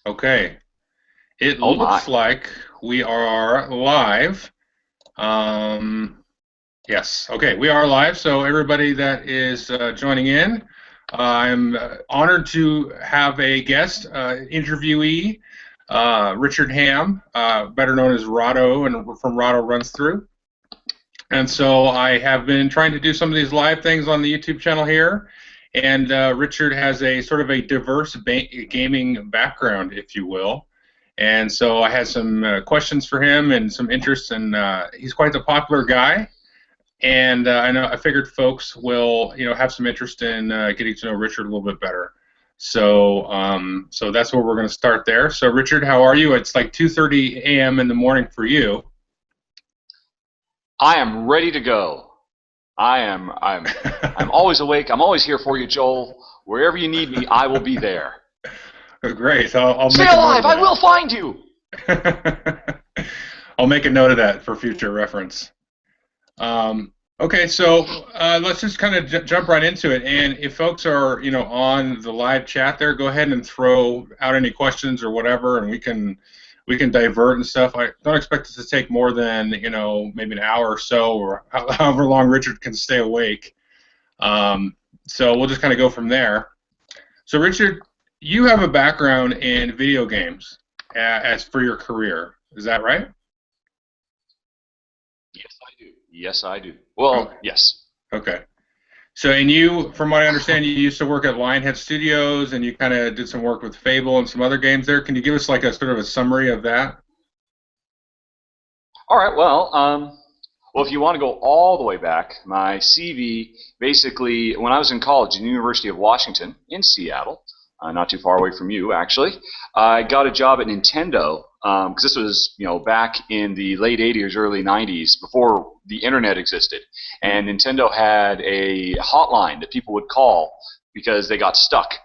Okay. It Oh my. looks like we are live. Um, yes. Okay, we are live. So everybody that is joining in, I'm honored to have a guest interviewee, Richard Ham, better known as Rado, and from Rado Runs Through. And so I have been trying to do some of these live things on the YouTube channel here. And Richard has a sort of a diverse gaming background, if you will. And so I had some questions for him and some interests, and he's quite the popular guy. And I figured folks will, have some interest in getting to know Richard a little bit better. So that's where we're going to start there. So Richard, how are you? It's like 2:30 a.m. in the morning for you. I am ready to go. I'm always awake. I'm always here for you, Joel. Wherever you need me, I will be there. Great. I'll Stay make a note alive. of I will that. find you. I'll make a note of that for future reference. Okay, so let's just kind of jump right into it. And if folks are, on the live chat there, go ahead and throw out any questions or whatever, and we can divert and stuff. I don't expect it to take more than, maybe an hour or so, or however long Richard can stay awake. So we'll just kind of go from there. So Richard, you have a background in video games as for your career. Is that right? Yes, I do. Yes, I do. Okay. Well, yes. Okay. So, and you, from what I understand, you used to work at Lionhead Studios, and you kind of did some work with Fable and some other games there. Can you give us like a sort of a summary of that? All right. Well, if you want to go all the way back, my CV basically, when I was in college at the University of Washington in Seattle, not too far away from you, actually, I got a job at Nintendo because this was, back in the late '80s, early '90s, before the internet existed, and Nintendo had a hotline that people would call because they got stuck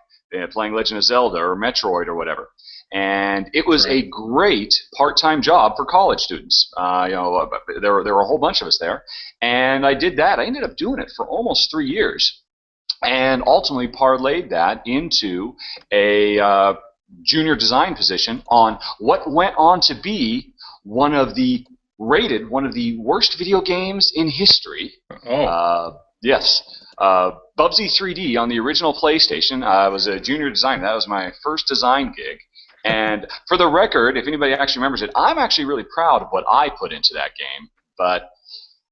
playing Legend of Zelda or Metroid or whatever. And it was Right. a great part-time job for college students. There were a whole bunch of us there, and I did that. I ended up doing it for almost 3 years, and ultimately parlayed that into a junior design position on what went on to be one of the worst video games in history. Oh, Uh, yes, Bubsy 3D on the original PlayStation. I was a junior designer. That was my first design gig. And for the record, if anybody actually remembers it, I'm actually really proud of what I put into that game. But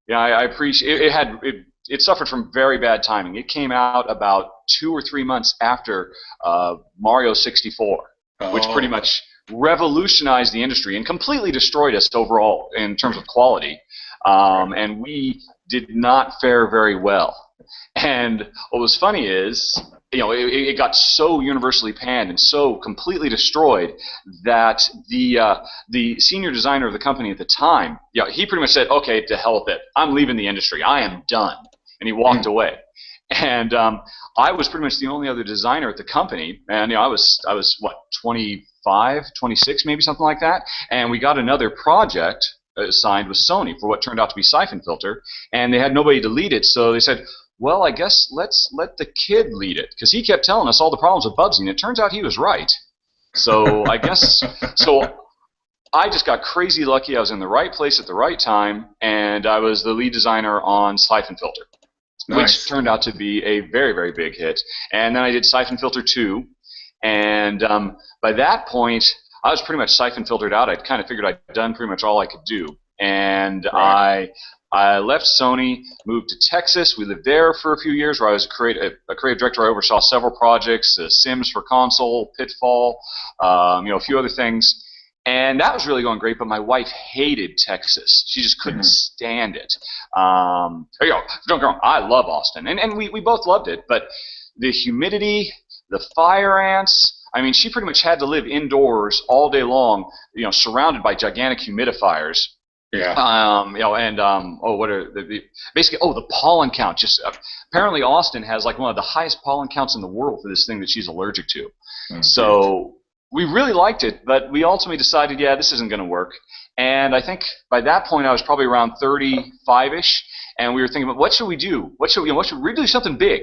yeah, I appreciate it. It suffered from very bad timing. It came out about 2 or 3 months after Mario 64, which pretty oh, much revolutionized the industry and completely destroyed us overall in terms of quality. right. And we did not fare very well. And what was funny is, it got so universally panned and so completely destroyed that the senior designer of the company at the time, he pretty much said, "Okay, to hell with it. I'm leaving the industry. I am done." And he walked Hmm. away. And I was pretty much the only other designer at the company, and I was what 25, 26, maybe something like that. And we got another project signed with Sony for what turned out to be Siphon Filter, and they had nobody to lead it, so they said, well, I guess let's let the kid lead it, because he kept telling us all the problems with Bubsy, and it turns out he was right. So I guess so. I just got crazy lucky. I was in the right place at the right time, and I was the lead designer on Siphon Filter, which Nice. turned out to be a very, very big hit. And then I did Siphon Filter 2, and by that point, I was pretty much siphon filtered out. I'd kind of figured I'd done pretty much all I could do, and Right. I left Sony, moved to Texas. We lived there for a few years, where I was a creative director. I oversaw several projects: Sims for console, Pitfall, a few other things. And that was really going great, but my wife hated Texas. She just couldn't Hmm. stand it. Don't get wrong, I love Austin, and we both loved it, but the humidity, the fire ants. I mean, she pretty much had to live indoors all day long, surrounded by gigantic humidifiers. Yeah. And what are basically? Oh, the pollen count. Just apparently, Austin has like one of the highest pollen counts in the world for this thing that she's allergic to. Oh, geez. So we really liked it, but we ultimately decided, yeah, this isn't going to work. And I think by that point, I was probably around 35ish, and we were thinking about what should we do? What should we do something big?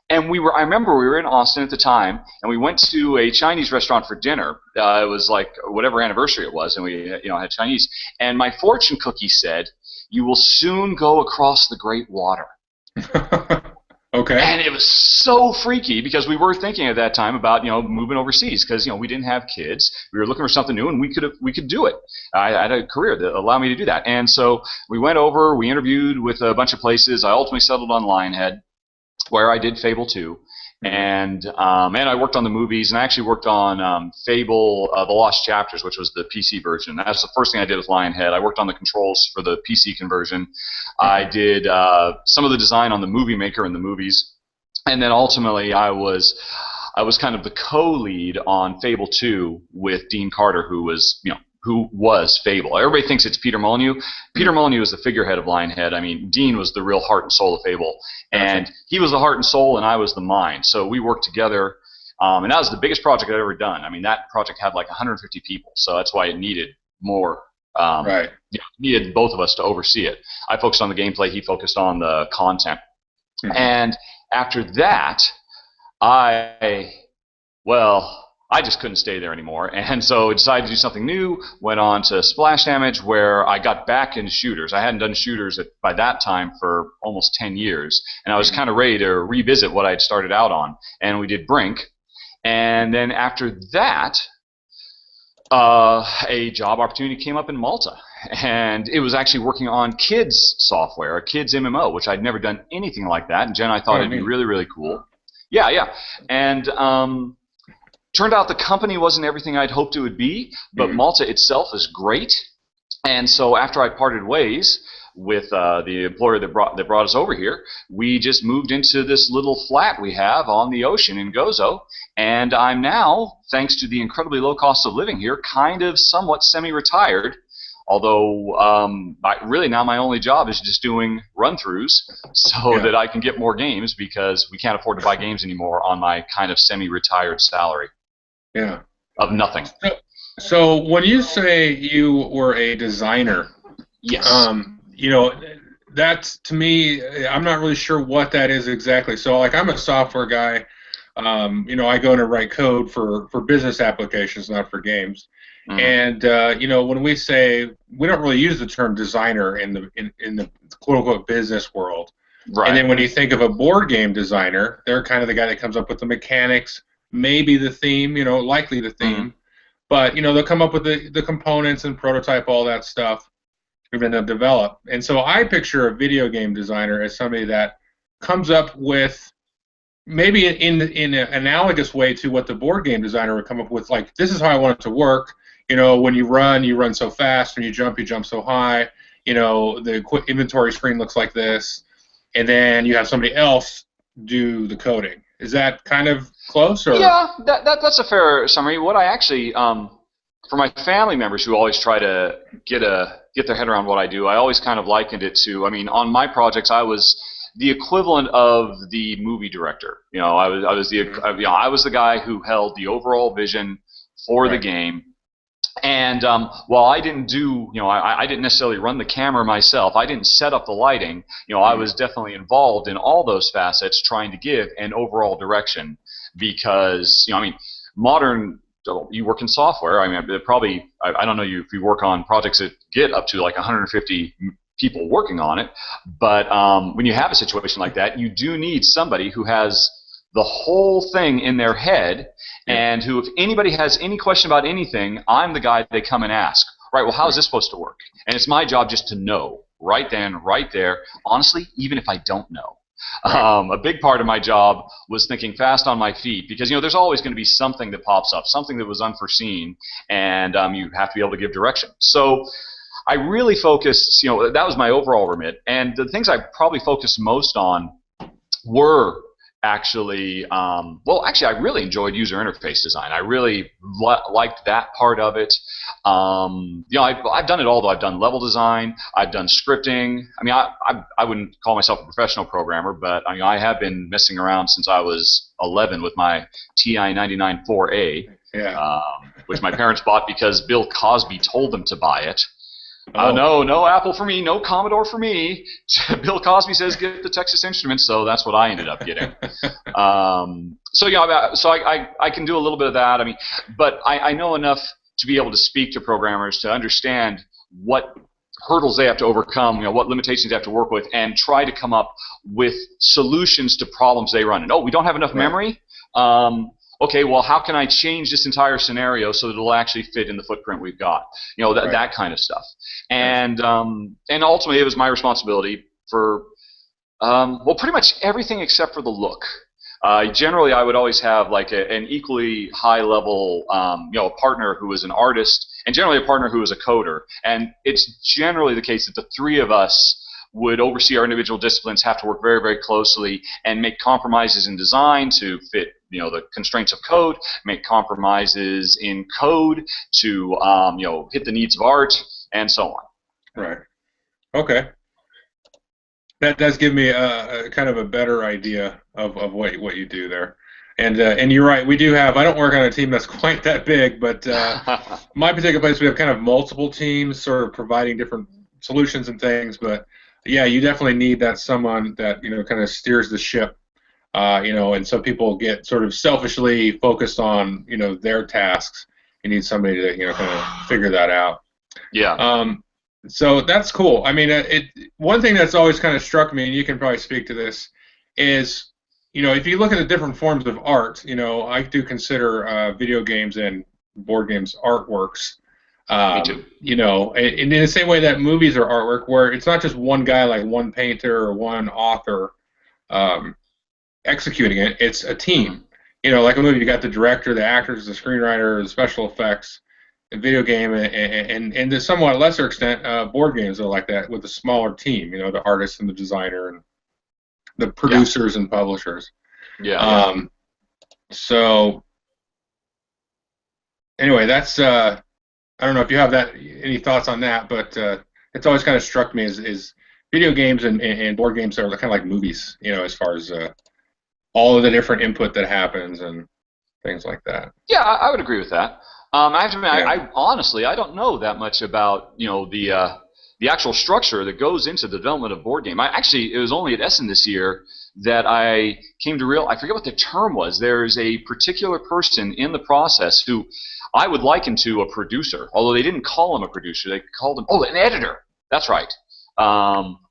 And I remember we were in Austin at the time, and we went to a Chinese restaurant for dinner. It was like whatever anniversary it was, and we, had Chinese. And my fortune cookie said, "You will soon go across the Great Water." Okay. And it was so freaky because we were thinking at that time about moving overseas because we didn't have kids. We were looking for something new, and we could do it. I had a career that allowed me to do that, and so we went over. We interviewed with a bunch of places. I ultimately settled on Lionhead, where I did Fable 2. And I worked on the movies, and I actually worked on Fable: The Lost Chapters, which was the PC version. That's the first thing I did with Lionhead. I worked on the controls for the PC conversion. I did some of the design on the Movie Maker and the movies, and then ultimately I was kind of the co-lead on Fable 2 with Dean Carter, who was Fable. Everybody thinks it's Peter Molyneux. Peter Molyneux is the figurehead of Lionhead. I mean, Dean was the real heart and soul of Fable, and he was the heart and soul, and I was the mind. So we worked together, and that was the biggest project I'd ever done. I mean, that project had like 150 people, so that's why it needed more. Right. Needed both of us to oversee it. I focused on the gameplay. He focused on the content. Mm-hmm. And after that, I just couldn't stay there anymore, and so I decided to do something new, went on to Splash Damage, where I got back into shooters. I hadn't done shooters by that time for almost 10 years, and I was kind of ready to revisit what I'd started out on, and we did Brink. And then after that, a job opportunity came up in Malta, and it was actually working on kids software, a kids MMO, which I'd never done anything like that, and Jen, I thought it'd be really, really cool. Yeah. And turned out the company wasn't everything I'd hoped it would be, but Malta itself is great. And so after I parted ways with the employer that brought us over here, we just moved into this little flat we have on the ocean in Gozo. And I'm now, thanks to the incredibly low cost of living here, kind of somewhat semi-retired. Although really now my only job is just doing run-throughs so that I can get more games, because we can't afford to buy games anymore on my kind of semi-retired salary. Yeah. Of nothing. So when you say you were a designer, yes. That's, to me, I'm not really sure what that is exactly. So like, I'm a software guy. I go in to write code for business applications, not for games. And when we say, we don't really use the term designer in the quote unquote business world. Right. And then when you think of a board game designer, they're kind of the guy that comes up with the mechanics, maybe the theme, likely the theme, but they'll come up with the components and prototype all that stuff, and then they'll develop. And so I picture a video game designer as somebody that comes up with, maybe in an analogous way to what the board game designer would come up with, like, this is how I want it to work. When you run so fast. When you jump so high. The inventory screen looks like this, and then you have somebody else do the coding. Is that kind of close? Or? Yeah, that's a fair summary. What I actually, for my family members who always try to get their head around what I do, I always kind of likened it to, on my projects, I was the equivalent of the movie director. I was the guy who held the overall vision for the game. And while I didn't do, I didn't necessarily run the camera myself. I didn't set up the lighting. I was definitely involved in all those facets, trying to give an overall direction. Because modern, you work in software. Probably, I don't know if you work on projects that get up to like 150 people working on it. But when you have a situation like that, you do need somebody who has the whole thing in their head, and who, if anybody has any question about anything, I'm the guy they come and ask. Right, well, how is this supposed to work? And it's my job just to know, right then, right there, honestly, even if I don't know. A big part of my job was thinking fast on my feet, because there's always going to be something that pops up, something that was unforeseen, and you have to be able to give direction. So I really focused, that was my overall remit, and the things I probably focused most on were actually, I really enjoyed user interface design. I really liked that part of it. I've done it all, though. I've done level design. I've done scripting. I wouldn't call myself a professional programmer, but I have been messing around since I was 11 with my TI-99 4A, which my parents bought because Bill Cosby told them to buy it. Oh, No Apple for me, no Commodore for me. Bill Cosby says get the Texas Instruments, so that's what I ended up getting. So yeah, I can do a little bit of that. I mean, but I know enough to be able to speak to programmers to understand what hurdles they have to overcome, what limitations they have to work with, and try to come up with solutions to problems they run. And we don't have enough right, memory. Okay, well, how can I change this entire scenario so that it'll actually fit in the footprint we've got? right. That kind of stuff. Nice. And ultimately, it was my responsibility for pretty much everything except for the look. Generally, I would always have like an equally high level, a partner who was an artist, and generally a partner who was a coder. And it's generally the case that the three of us would oversee our individual disciplines, have to work very, very closely, and make compromises in design to fit, the constraints of code, make compromises in code to, hit the needs of art, and so on. Right. Okay. That does give me a kind of a better idea of what you do there. And you're right. We do have. I don't work on a team that's quite that big, but my particular place we have kind of multiple teams, sort of providing different solutions and things. But yeah, you definitely need that someone that kind of steers the ship. And some people get sort of selfishly focused on their tasks. You need somebody to kind of figure that out. Yeah. So that's cool. I mean, one thing that's always kind of struck me, and you can probably speak to this, is if you look at the different forms of art, I do consider video games and board games artworks. Me too. In the same way that movies are artwork, where it's not just one guy, like one painter or one author executing it; it's a team. Like a movie, you got the director, the actors, the screenwriter, the special effects. A video game and to somewhat lesser extent, board games are like that with a smaller team. The artists and the designer and the producers and publishers. Yeah. So anyway, that's I don't know if you have any thoughts on that, but it's always kind of struck me is video games and board games are kind of like movies. As far as all of the different input that happens and things like that. Yeah, I would agree with that. I have to admit, Yeah. I honestly I don't know that much about the actual structure that goes into the development of board game. It was only at Essen this year that I came to I forget what the term was. There's a particular person in the process who I would liken to a producer, although they didn't call him a producer. They called him an editor. That's right.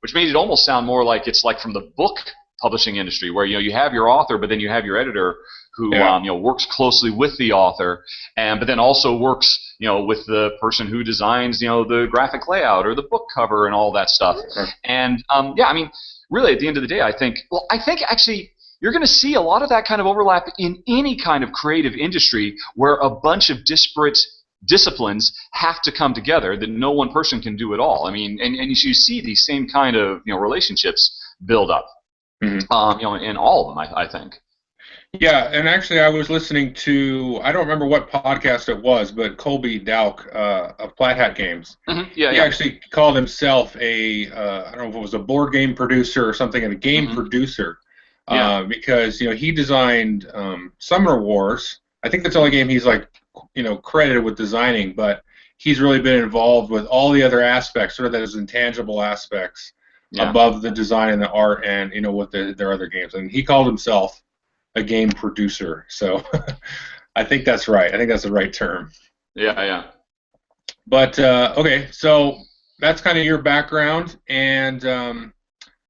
Which made it almost sound more like it's like from the book publishing industry, where you have your author, but then you have your editor who works closely with the author, but then also works with the person who designs the graphic layout or the book cover and all that stuff. And I mean, really, at the end of the day, I think actually you're going to see a lot of that kind of overlap in any kind of creative industry where a bunch of disparate disciplines have to come together, that no one person can do it all. I mean, and you see these same kind of relationships build up. Mm-hmm. In all of them, I think. Yeah, and actually, I was listening to, I don't remember what podcast it was, but Colby Dauk of Flat Hat Games. Mm-hmm. He actually called himself I don't know if it was a board game producer or something, a game producer, because he designed Summer Wars. I think that's the only game he's credited with designing, but he's really been involved with all the other aspects, sort of those intangible aspects above the design and the art, and with their other games. And he called himself a game producer. So I think that's right. I think that's the right term. Yeah. But okay, so that's kind of your background, and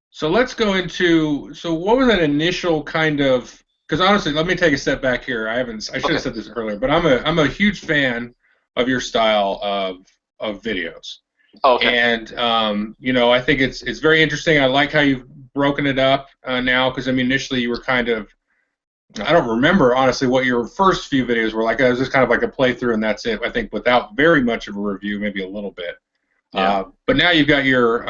so let's go into. So what was that initial kind of? Because honestly, let me take a step back here. I should have said this earlier, but I'm a huge fan of your style of videos. Okay. And I think it's very interesting. I like how you've broken it up now, because I mean initially you were kind of, I don't remember honestly what your first few videos were like. It was just kind of like a playthrough and that's it. I think without very much of a review, maybe a little bit. Yeah. But now you've got your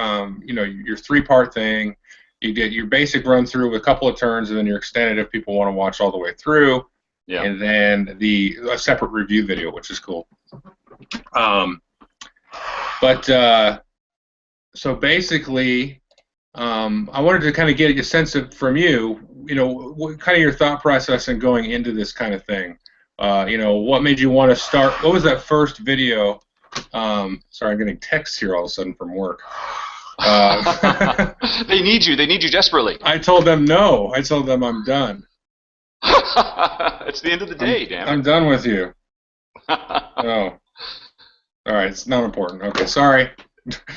your 3-part thing. You get your basic run through with a couple of turns, and then your extended if people want to watch all the way through. Yeah. And then a separate review video, which is cool. But so basically, I wanted to kind of get a sense from you, what kind of your thought process in going into this kind of thing. What made you want to start? What was that first video Sorry, I'm getting texts here all of a sudden from work. They need you. They need you desperately. I told them no. I told them I'm done. It's the end of the day, damn I'm it. done with you. Oh, all right. It's not important. Okay, sorry.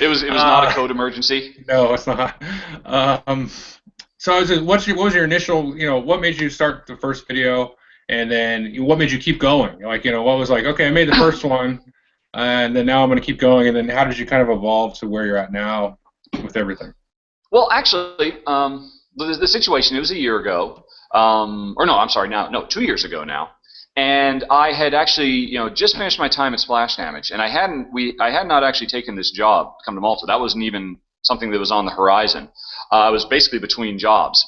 It was not a code emergency. No, it's not. Um, so, what was your initial? What made you start the first video, and then what made you keep going? Like, what was like? Okay, I made the first one, and then now I'm going to keep going. And then how did you kind of evolve to where you're at now with everything? Well, actually, the situation, it was a year ago, or no, I'm sorry, no, 2 years ago now, and I had actually, just finished my time at Splash Damage, and I had not actually taken this job to come to Malta. That wasn't even something that was on the horizon. I was basically between jobs,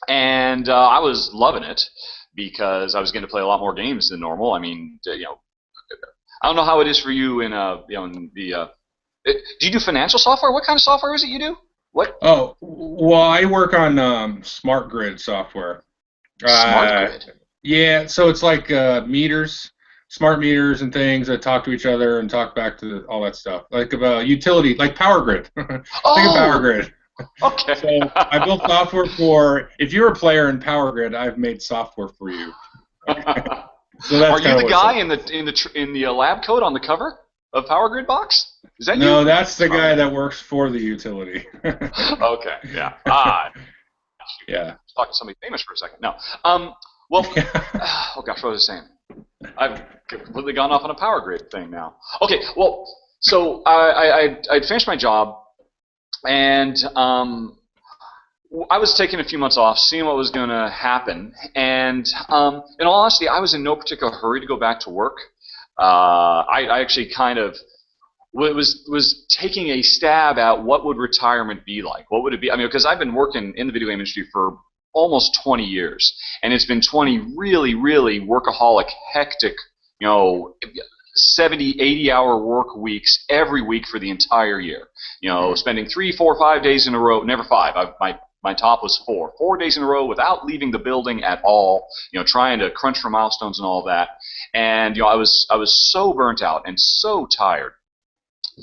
and I was loving it because I was getting to play a lot more games than normal. I mean, I don't know how it is for you in the. Do you do financial software? What kind of software is it you do? What? Oh, well, I work on smart grid software. Smart Uh, grid. yeah, so it's like meters, smart meters and things that talk to each other and talk back to all that stuff. Like utility, like power grid. Think of power Oh, grid. okay. So I built software for, if you're a player in power grid, I've made software for you. So that's Are you kind of the what it's guy like. in the lab coat on the cover of Power Grid Box? Is that you? No, that's the Oh, guy that works for the utility. okay. Yeah. Yeah. Talking to somebody famous for a second. No. Well. Oh gosh, what was I saying? I've completely gone off on a Power Grid thing now. Okay. Well, so I'd finished my job, and I was taking a few months off, seeing what was going to happen, and in all honesty, I was in no particular hurry to go back to work. I actually kind of was taking a stab at what would retirement be like. What would it be? I mean, because I've been working in the video game industry for almost 20 years, and it's been 20 really, really workaholic, hectic, you know, 70, 80-hour work weeks every week for the entire year. Spending 3, 4, 5 days in a row, never five. My top was 4 days in a row without leaving the building at all. Trying to crunch for milestones and all of that. And I was so burnt out and so tired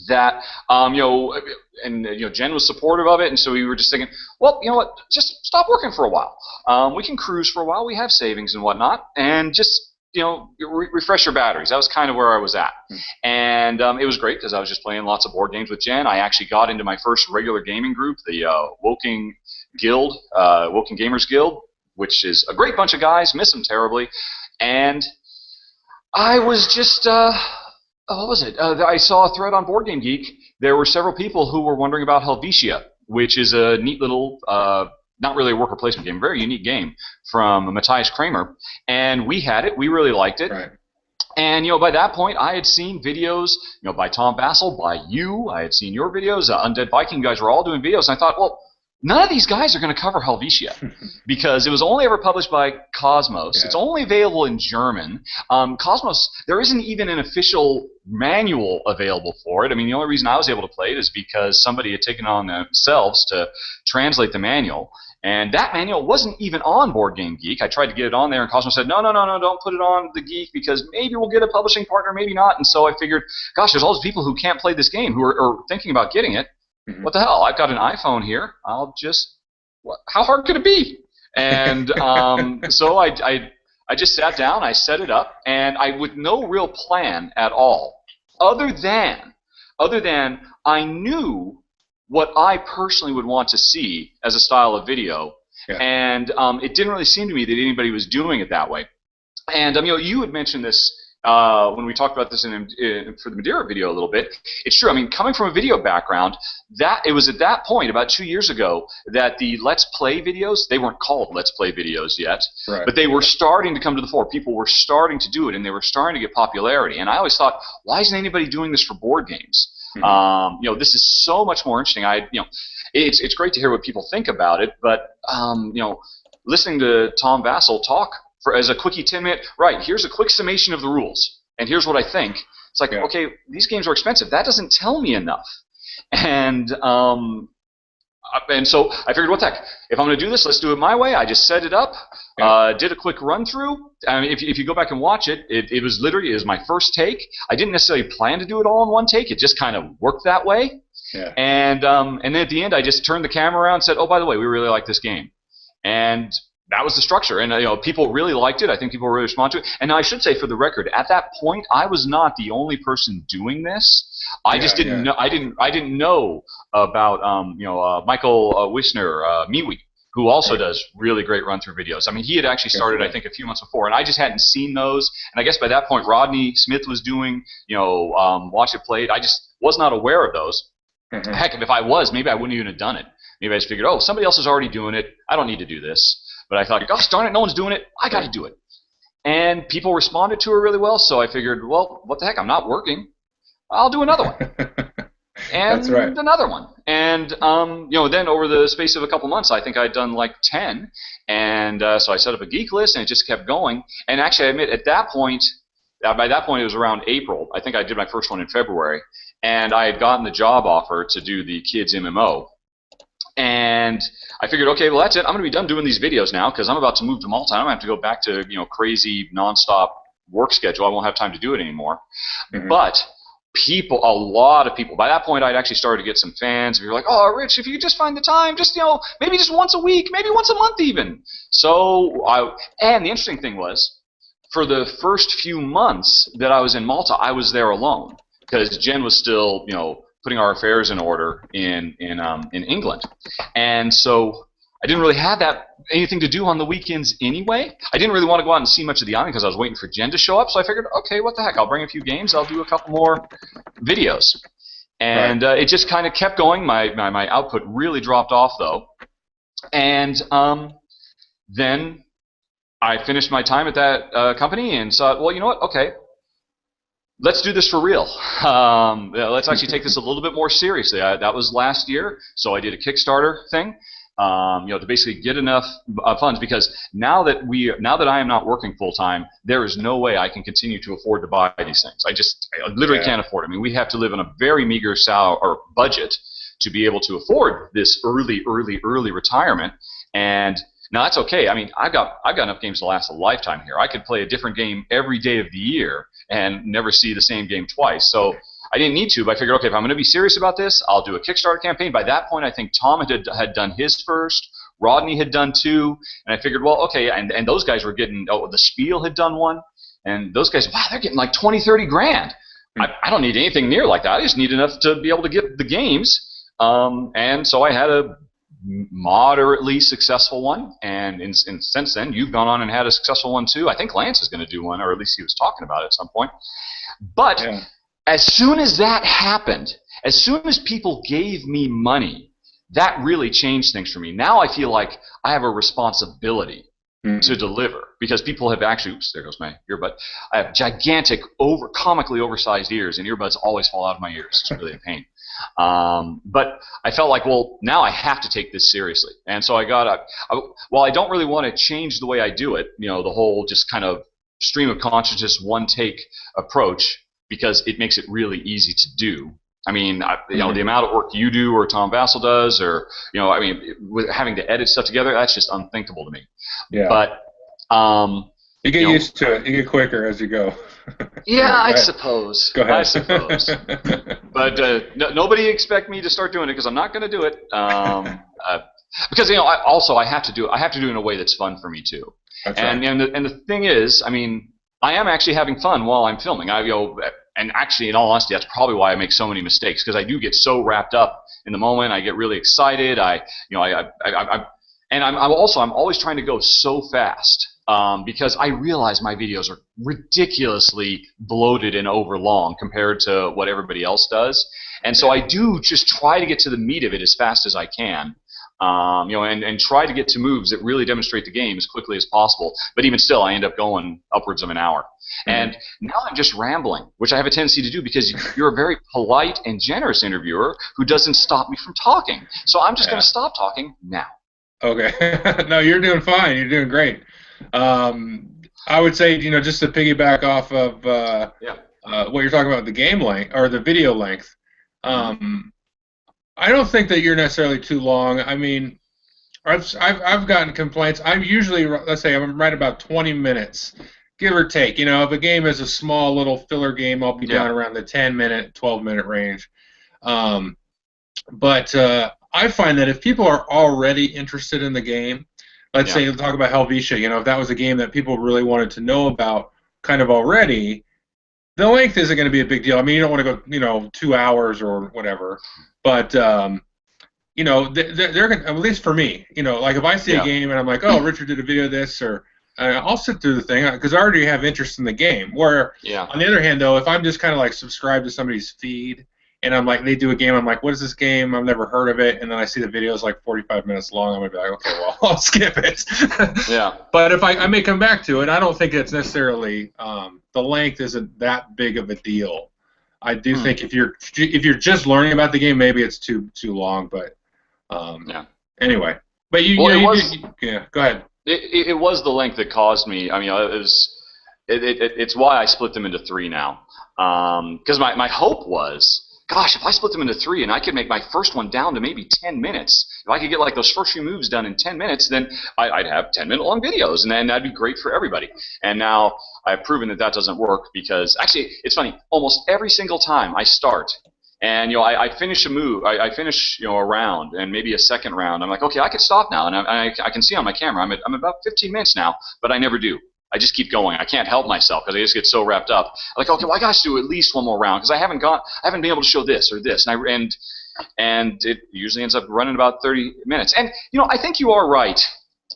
that Jen was supportive of it, and so we were just thinking, well, you know what, just stop working for a while. We can cruise for a while. We have savings and whatnot, and just refresh your batteries. That was kind of where I was at, and it was great because I was just playing lots of board games with Jen. I actually got into my first regular gaming group, the Woking Guild, Woking Gamers Guild, which is a great bunch of guys. Miss them terribly, and I was just what was it? I saw a thread on Board Game Geek. There were several people who were wondering about Helvetia, which is a neat little, not really a worker placement game, very unique game from Matthias Kramer. And we had it. We really liked it. Right. And by that point, I had seen videos, by Tom Bassel, by you. I had seen your videos. Undead Viking guys were all doing videos. And I thought, well, none of these guys are going to cover Helvetia because it was only ever published by Cosmos. Yeah. It's only available in German. Cosmos, there isn't even an official manual available for it. I mean, the only reason I was able to play it is because somebody had taken on themselves to translate the manual. And that manual wasn't even on Board Game Geek. I tried to get it on there, and Cosmos said, no, don't put it on the Geek because maybe we'll get a publishing partner, maybe not. And so I figured, gosh, there's all these people who can't play this game who are thinking about getting it. What the hell? I've got an iPhone here. How hard could it be? And so I just sat down, I set it up, and with no real plan at all, other than I knew what I personally would want to see as a style of video, and it didn't really seem to me that anybody was doing it that way. And you had mentioned this when we talked about this for the Madeira video a little bit. It's true. I mean, coming from a video background, that it was at that point about 2 years ago that the Let's Play videos, they weren't called Let's Play videos yet, but they were starting to come to the fore. People were starting to do it, and they were starting to get popularity. And I always thought, why isn't anybody doing this for board games? This is so much more interesting. It's great to hear what people think about it, but listening to Tom Vassell talk as a quickie 10-minute, right, here's a quick summation of the rules, and here's what I think. It's like, okay, these games are expensive. That doesn't tell me enough. And And so I figured, what the heck? If I'm going to do this, let's do it my way. I just set it up, did a quick run through. I mean, if you go back and watch it, it was my first take. I didn't necessarily plan to do it all in one take. It just kind of worked that way. Yeah. And then at the end, I just turned the camera around and said, oh, by the way, we really like this game. And that was the structure. And people really liked it. I think people really responded to it. And I should say, for the record, at that point, I was not the only person doing this. I just didn't know. I didn't know about Michael Wisner, MeWe, who also does really great run-through videos. I mean, he had actually started, I think, a few months before, and I just hadn't seen those. And I guess by that point, Rodney Smith was doing, Watch It Played. I just was not aware of those. Mm-hmm. Heck, if I was, maybe I wouldn't even have done it. Maybe I just figured, oh, somebody else is already doing it. I don't need to do this. But I thought, gosh darn it, no one's doing it. I got to do it. And people responded to it really well, so I figured, well, what the heck? I'm not working. I'll do another one. And That's right. another one. And, then over the space of a couple months, I think I'd done like 10. And so I set up a geek list, and it just kept going. And actually, I admit, by that point, it was around April. I think I did my first one in February. And I had gotten the job offer to do the kids' MMO. And I figured, okay, well, that's it. I'm going to be done doing these videos now because I'm about to move to Malta. I'm going to have to go back to crazy nonstop work schedule. I won't have time to do it anymore. Mm-hmm. But a lot of people, by that point, I'd actually started to get some fans. We were like, oh, Rich, if you could just find the time, just, maybe just once a week, maybe once a month even. And the interesting thing was, for the first few months that I was in Malta, I was there alone because Jen was still, putting our affairs in order in England, and so I didn't really have anything to do on the weekends anyway. I didn't really want to go out and see much of the island because I was waiting for Jen to show up. So I figured, okay, what the heck? I'll bring a few games. I'll do a couple more videos, and it just kind of kept going. My output really dropped off though, and then I finished my time at that company and thought, well, you know what? Okay. Let's do this for real. Let's actually take this a little bit more seriously. That was last year, so I did a Kickstarter thing, to basically get enough funds because now that I am not working full time, there is no way I can continue to afford to buy these things. I literally can't afford it. I mean, we have to live on a very meager budget to be able to afford this early retirement. And now that's okay. I mean, I've got enough games to last a lifetime here. I could play a different game every day of the year and never see the same game twice. So I didn't need to, but I figured, okay, if I'm going to be serious about this, I'll do a Kickstarter campaign. By that point, I think Tom had done his first, Rodney had done 2, and I figured, well, okay, and those guys were getting, the Spiel had done 1, and those guys, wow, they're getting like 20, 30 grand. I don't need anything near like that. I just need enough to be able to get the games. And so I had a moderately successful one, and since then you've gone on and had a successful one too. I think Lance is going to do one, or at least he was talking about it at some point. But as soon as that happened, as soon as people gave me money, that really changed things for me. Now I feel like I have a responsibility to deliver because people have actually, oops, there goes my earbud. I have gigantic, comically oversized ears, and earbuds always fall out of my ears. It's really a pain. But I felt like, well, now I have to take this seriously. And so while I don't really want to change the way I do it, the whole just kind of stream of consciousness, one take approach, because it makes it really easy to do. I mean, the amount of work you do or Tom Vassell does, or, with having to edit stuff together, that's just unthinkable to me. Yeah. But, you get used to it. You get quicker as you go. Yeah, I suppose. Go ahead. I suppose. But nobody expect me to start doing it because I'm not going to do it. Because I have to do it in a way that's fun for me too. That's and right. and the thing is, I mean, I am actually having fun while I'm filming. And actually, in all honesty, that's probably why I make so many mistakes because I do get so wrapped up in the moment. I get really excited. I'm always trying to go so fast. Because I realize my videos are ridiculously bloated and overlong compared to what everybody else does, and so I do just try to get to the meat of it as fast as I can, and try to get to moves that really demonstrate the game as quickly as possible. But even still, I end up going upwards of an hour. And now I'm just rambling, which I have a tendency to do because you're a very polite and generous interviewer who doesn't stop me from talking. So I'm just going to stop talking now. Okay. No, you're doing fine. You're doing great. I would say, just to piggyback off of what you're talking about, the game length or the video length. I don't think that you're necessarily too long. I mean, I've gotten complaints. I'm usually, let's say I'm right about 20 minutes, give or take. You know, if a game is a small little filler game, I'll be Yeah, down around the 10-minute, 12-minute range. Um, but I find that if people are already interested in the game, let's yeah, say talk about Helvetia, you know, if that was a game that people really wanted to know about kind of already, the length isn't going to be a big deal. I mean, you don't want to go, you know, 2 hours or whatever, but you know, they're going to, at least for me, you know, like if I see a yeah, game and I'm like, oh, Richard did a video of this, or I'll sit through the thing because I already have interest in the game. Where yeah. on the other hand, though, if I'm just kind of like subscribed to somebody's feed and I'm like, they do a game, I'm like, what is this game? I've never heard of it, and then I see the video is like 45 minutes long, I'm gonna be like, okay, well, I'll skip it. Yeah. But if I may come back to it, I don't think it's necessarily the length isn't that big of a deal. I do Hmm. think if you're just learning about the game, maybe it's too long, but um, Yeah. anyway, but Well, it was yeah. Go ahead. it was the length that caused me. I mean, it's why I split them into three now. Because my hope was, gosh, if I split them into three and I could make my first one down to maybe 10 minutes, if I could get like those first few moves done in 10 minutes, then I'd have 10-minute long videos, and then that'd be great for everybody. And now I've proven that that doesn't work because actually, it's funny. Almost every single time I start. And I finish a move, I finish a round, and maybe a second round. I'm like, okay, I can stop now, and I can see on my camera I'm about 15 minutes now, but I never do. I just keep going. I can't help myself because I just get so wrapped up. I'm like, okay, well, I got to do at least one more round because I haven't been able to show this or this, and it usually ends up running about 30 minutes. And I think you are right.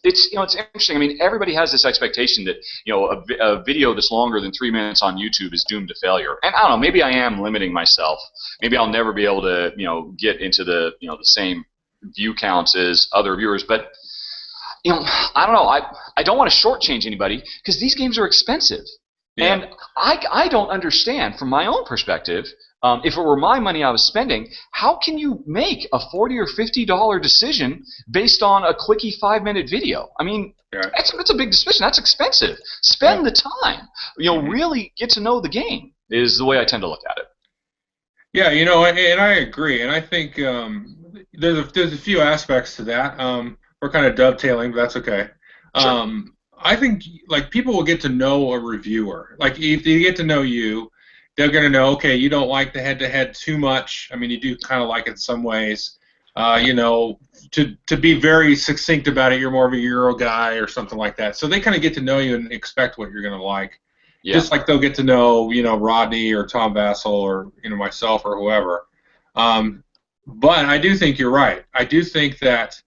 It's interesting. I mean, everybody has this expectation that a video that's longer than 3 minutes on YouTube is doomed to failure. And I don't know. Maybe I am limiting myself. Maybe I'll never be able to get into the same view counts as other viewers. But I don't know. I don't want to shortchange anybody because these games are expensive, Yeah. and I don't understand from my own perspective. If it were my money I was spending, how can you make a $40 or $50 decision based on a quickie 5-minute video? I mean, Yeah. that's a big decision. That's expensive. Yeah. Spend the time. Mhm. Really get to know the game is the way I tend to look at it. Yeah, you know, and I agree, and I think there's a few aspects to that. We're kind of dovetailing, but that's okay. Sure. I think like people will get to know a reviewer. Like if they get to know you, they're gonna know, okay, you don't like the head-to-head too much. I mean, you do kind of like it in some ways. Yeah. You know, to be very succinct about it, you're more of a Euro guy or something like that. So they kind of get to know you and expect what you're gonna like. Yeah. Just like they'll get to know, you know, Rodney or Tom Vassell or myself or whoever. Um, but I do think you're right. I do think that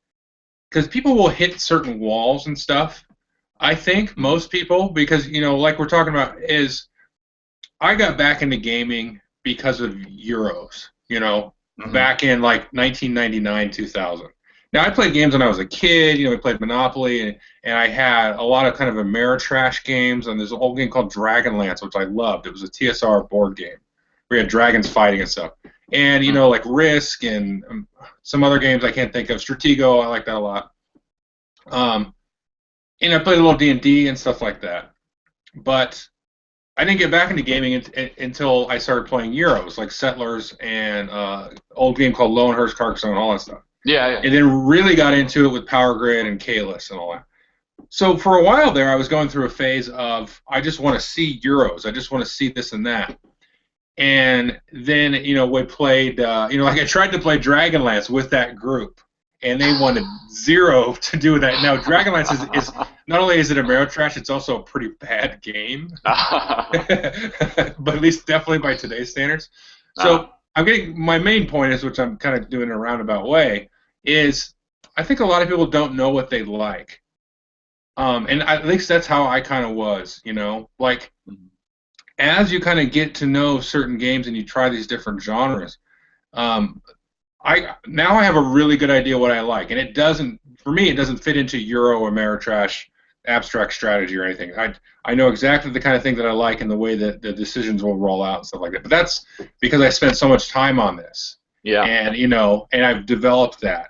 because people will hit certain walls and stuff. I think Mm-hmm. most people, because like we're talking about, is I got back into gaming because of Euros. Mm-hmm. Back in like 1999, 2000. Now I played games when I was a kid. We played Monopoly, and I had a lot of kind of Ameritrash games. And there's a whole game called Dragonlance, which I loved. It was a TSR board game. We had dragons fighting and stuff. And like Risk and some other games I can't think of. Stratego, I like that a lot. Um, and I played a little D&D and stuff like that. But I didn't get back into gaming until I started playing Euros, like Settlers and old game called Lowenhurst Carcassonne and all that stuff. Yeah. Yeah. And then really got into it with Power Grid and Kalis and all that. So for a while there, I was going through a phase of I just want to see Euros. I just want to see this and that. And then we played. Like I tried to play Dragonlance with that group, and they wanted zero to do with that. Now Dragonlance is not only is it Ameritrash, it's also a pretty bad game. But at least definitely by today's standards. So I'm getting my main point is, which I'm kind of doing in a roundabout way, is I think a lot of people don't know what they like, and at least that's how I kind of was, like as you kind of get to know certain games and you try these different genres. Um, I have a really good idea what I like, and for me it doesn't fit into Euro or Ameritrash abstract strategy or anything. I know exactly the kind of thing that I like and the way that the decisions will roll out and stuff like that. But that's because I spent so much time on this. Yeah. And and I've developed that.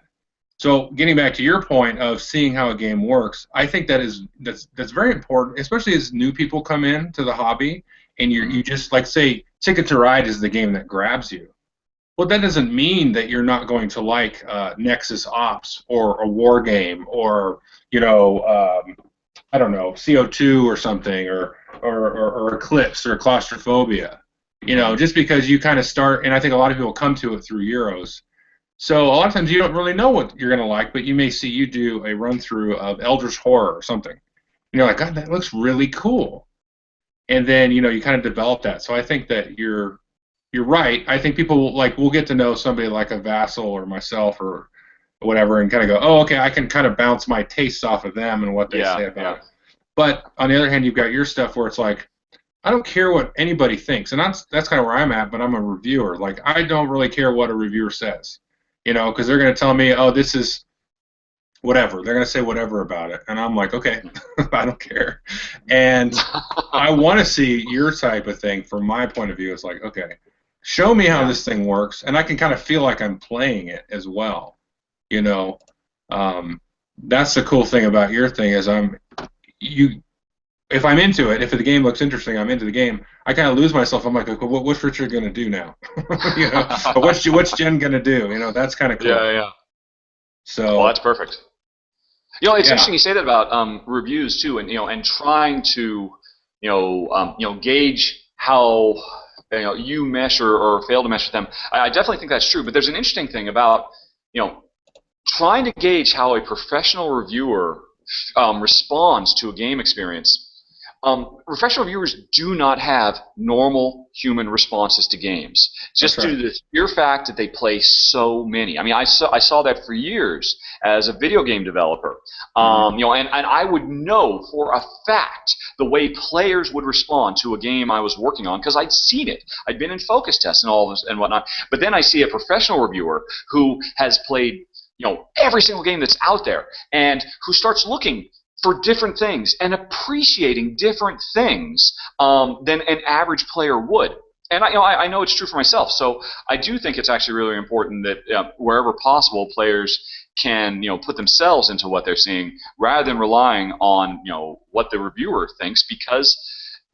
So getting back to your point of seeing how a game works, I think that's very important, especially as new people come in to the hobby and you just like say Ticket to Ride is the game that grabs you. Well, that doesn't mean that you're not going to like Nexus Ops or a war game or I don't know, CO2 or something or Eclipse or Claustrophobia. Hmm. Just because you kind of start, and I think a lot of people come to it through Euros. So a lot of times you don't really know what you're going to like, but you do a run through of Eldritch Horror or something. And you're like, God, that looks really cool. And then you kind of develop that. So I think that you're right. I think people like will get to know somebody like a Vassal or myself or whatever, and kind of go, oh, okay, I can kind of bounce my tastes off of them and what they Yeah, say about yeah, it. But on the other hand, you've got your stuff where it's like, I don't care what anybody thinks, and that's kind of where I'm at. But I'm a reviewer. Like I don't really care what a reviewer says, because they're going to tell me, oh, this is whatever. They're going to say whatever about it, and I'm like, okay, I don't care. And I want to see your type of thing from my point of view. It's like, okay, show me how yeah. this thing works, and I can kind of feel like I'm playing it as well. You know, um, that's the cool thing about your thing is you. If I'm into it, if the game looks interesting, I'm into the game. I kind of lose myself. I'm like, okay, what's Richard gonna do now? Or what's Jen gonna do? That's kind of cool. Yeah, yeah. Well, So that's perfect. It's yeah, interesting you say that about reviews too, and and trying to gauge how you mesh or fail to mesh with them. I definitely think that's true. But there's an interesting thing about you know trying to gauge how a professional reviewer responds to a game experience. Professional reviewers do not have normal human responses to games, that's just due right. to the sheer fact that they play so many. I mean, I saw that for years as a video game developer. Hmm. And I would know for a fact the way players would respond to a game I was working on because I'd seen it. I'd been in focus tests and all this and whatnot. But then I see a professional reviewer who has played every single game that's out there and who starts looking for different things and appreciating different things than an average player would. And I know it's true for myself. So I do think it's actually really important that wherever possible, players can put themselves into what they're seeing rather than relying on what the reviewer thinks, because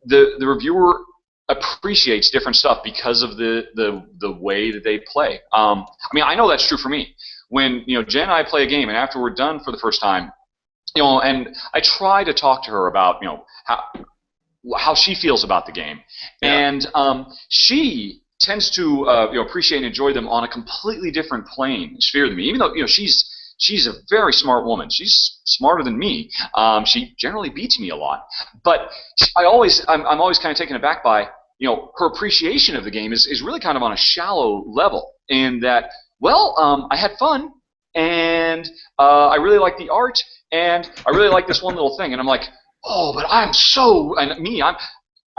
the reviewer appreciates different stuff because of the way that they play. I mean, I know that's true for me. When Jen and I play a game, and after we're done for the first time, and I try to talk to her about how she feels about the game, Yeah. and she tends to appreciate and enjoy them on a completely different plane sphere than me. Even though she's a very smart woman, she's smarter than me. She generally beats me a lot, but I'm always kind of taken aback by her appreciation of the game is really kind of on a shallow level. In that, well, I had fun, and I really like the art, and I really like this one little thing, and I'm like, oh, but I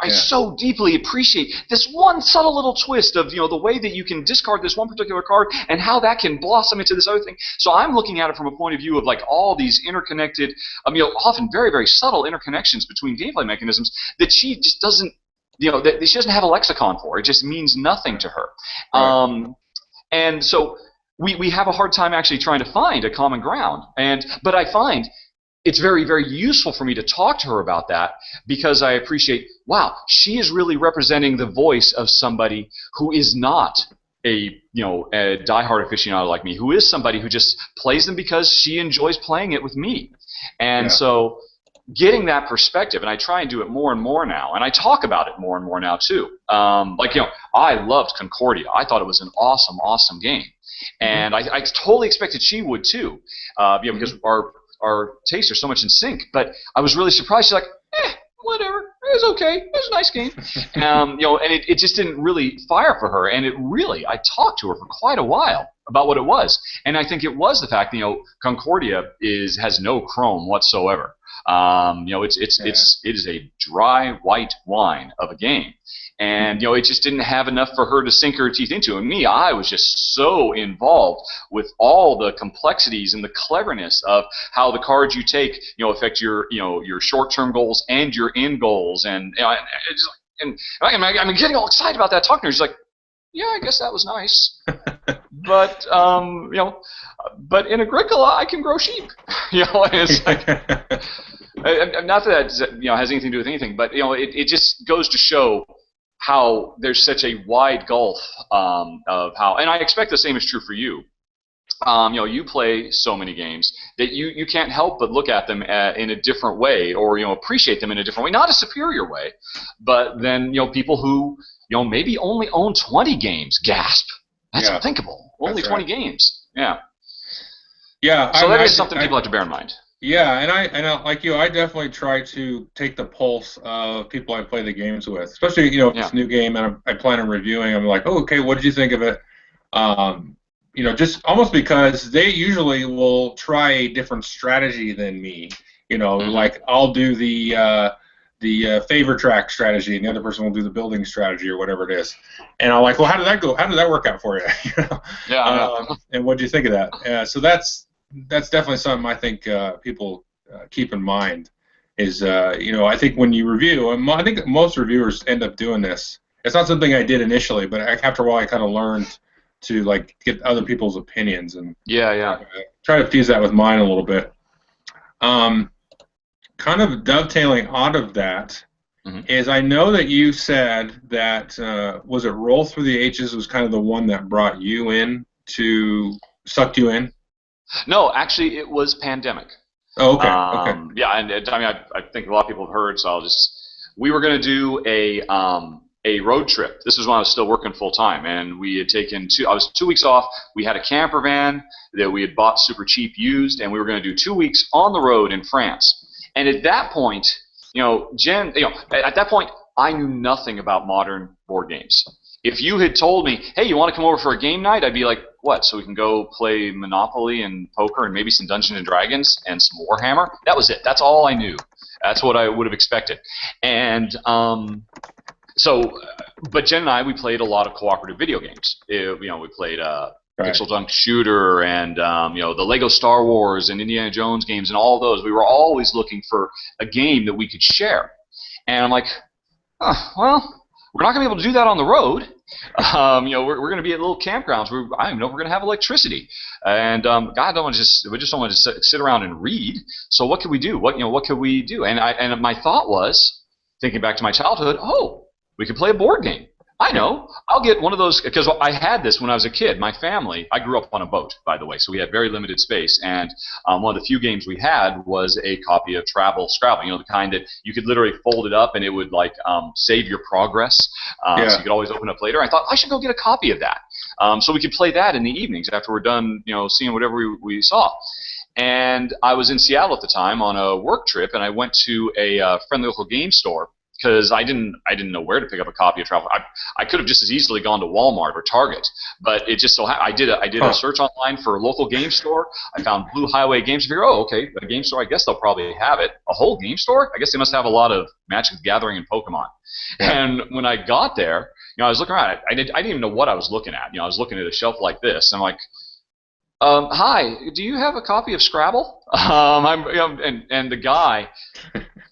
Yeah. so deeply appreciate this one subtle little twist of the way that you can discard this one particular card and how that can blossom into this other thing. So I'm looking at it from a point of view of like all these interconnected, often very very subtle interconnections between gameplay mechanisms that she just doesn't, that she doesn't have a lexicon for. It just means nothing to her. Right. And so we have a hard time actually trying to find a common ground. But I find it's very, very useful for me to talk to her about that because I appreciate, wow, she is really representing the voice of somebody who is not a diehard aficionado like me, who is somebody who just plays them because she enjoys playing it with me. And Yeah. so getting that perspective, and I try and do it more and more now, and I talk about it more and more now too. I loved Concordia. I thought it was an awesome, awesome game, Hmm. and I totally expected she would too, Hmm. because our tastes are so much in sync. But I was really surprised. She's like, whatever, it was okay, it was a nice game, and it just didn't really fire for her. And I talked to her for quite a while about what it was, and I think it was the fact that Concordia has no chrome whatsoever. Yeah. It is a dry white wine of a game, and it just didn't have enough for her to sink her teeth into. And me, I was just so involved with all the complexities and the cleverness of how the cards you take affect your short-term goals and your end goals, and I'm getting all excited about that talking to her. She's like, yeah, I guess that was nice. But but in Agricola, I can grow sheep. And it's like, not that that has anything to do with anything, but it just goes to show how there's such a wide gulf of how, and I expect the same is true for you. You play so many games that you can't help but look at them in a different way, or appreciate them in a different way, not a superior way, but then people who maybe only own 20 games, gasp. That's unthinkable. Only 20 games. Yeah. Yeah. So that is something people have to bear in mind. Yeah, and I like you, I definitely try to take the pulse of people I play the games with, especially if it's a new game and I plan on reviewing. I'm like, oh, okay, what did you think of it? Just almost because they usually will try a different strategy than me. Like I'll do the favor track strategy, and the other person will do the building strategy or whatever it is. And I'm like, well, how did that go? How did that work out for you? And what did you think of that? So that's definitely something I think people keep in mind. Is I think when you review, and I think most reviewers end up doing this. It's not something I did initially, but after a while, I kind of learned to get other people's opinions and try to fuse that with mine a little bit. Kind of dovetailing out of that is I know that you said that was it Roll Through the H's was kind of the one that brought you in sucked you in? No, actually, it was Pandemic. Oh, okay. Okay. Yeah, and I think a lot of people have heard, so we were going to do a road trip. This was when I was still working full time, and we had taken I was 2 weeks off. We had a camper van that we had bought super cheap used, and we were going to do 2 weeks on the road in France. And at that point, at that point, I knew nothing about modern board games. If you had told me, hey, you want to come over for a game night? I'd be like, what, so we can go play Monopoly and poker and maybe some Dungeons and Dragons and some Warhammer? That was it. That's all I knew. That's what I would have expected. And but Jen and I, we played a lot of cooperative video games. We played Pixel Junk Shooter and the Lego Star Wars and Indiana Jones games and all those. We were always looking for a game that we could share. And I'm like, well, we're not going to be able to do that on the road. We're going to be at little campgrounds. I don't even know if we're going to have electricity. And we just don't want to sit around and read. So what can we do? What can we do? And my thought was, thinking back to my childhood, we could play a board game. I know. I'll get one of those, because I had this when I was a kid. My family, I grew up on a boat, by the way, so we had very limited space. And one of the few games we had was a copy of Scrabble, the kind that you could literally fold it up and it would save your progress. So you could always open up later. I thought I should go get a copy of that. So we could play that in the evenings after we're done, seeing whatever we saw. And I was in Seattle at the time on a work trip, and I went to a friendly local game store, because I didn't know where to pick up a copy of Travel. I could have just as easily gone to Walmart or Target, but it just so happened. I did a search online for a local game store. I found Blue Highway Games. I figured, okay, a game store. I guess they'll probably have it. A whole game store? I guess they must have a lot of Magic the Gathering and Pokemon. And when I got there, I was looking around. I didn't even know what I was looking at. I was looking at a shelf like this, and I'm like, hi, do you have a copy of Scrabble? And the guy,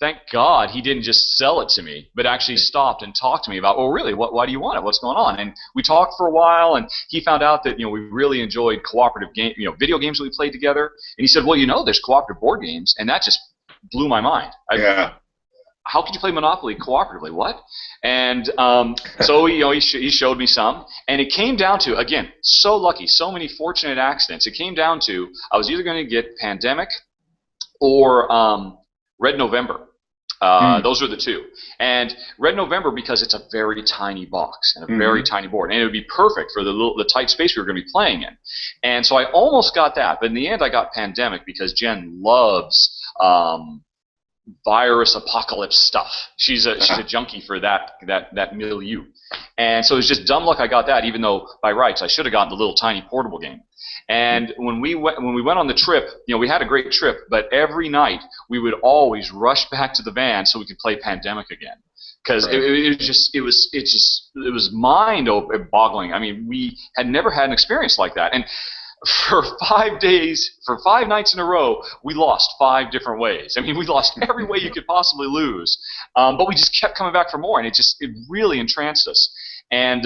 thank God he didn't just sell it to me, but actually stopped and talked to me about, oh, really, why do you want it? What's going on? And we talked for a while, and he found out that we really enjoyed cooperative video games that we played together. And he said, well, there's cooperative board games, and that just blew my mind. How could you play Monopoly cooperatively? What? And so he showed me some, and it came down to, again, so lucky, so many fortunate accidents. It came down to I was either going to get Pandemic or Red November. Those are the two. And Red November, because it's a very tiny box and a very tiny board, and it would be perfect for the tight space we were going to be playing in. And so I almost got that, but in the end I got Pandemic because Jen loves virus apocalypse stuff. She's a junkie for that milieu. And so it was just dumb luck I got that, even though by rights I should have gotten the little tiny portable game. And when we went on the trip, we had a great trip, but every night we would always rush back to the van so we could play Pandemic again. Because it was mind-boggling. I mean, we had never had an experience like that. And for 5 days, for 5 nights in a row, we lost 5 different ways. I mean, we lost every way you could possibly lose, but we just kept coming back for more, and it really entranced us. And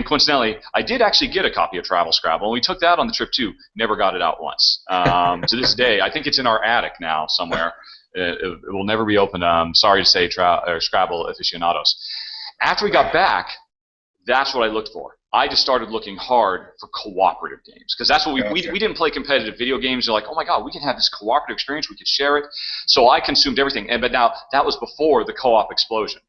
coincidentally, I did actually get a copy of Travel Scrabble, and we took that on the trip too. Never got it out once. To this day, I think it's in our attic now somewhere. It will never be opened. Sorry to say, Scrabble aficionados. After we got back, that's what I looked for. I just started looking hard for cooperative games because that's what we didn't play competitive video games. They're like, oh my god, we can have this cooperative experience. We could share it. So I consumed everything. But now that was before the co-op explosion,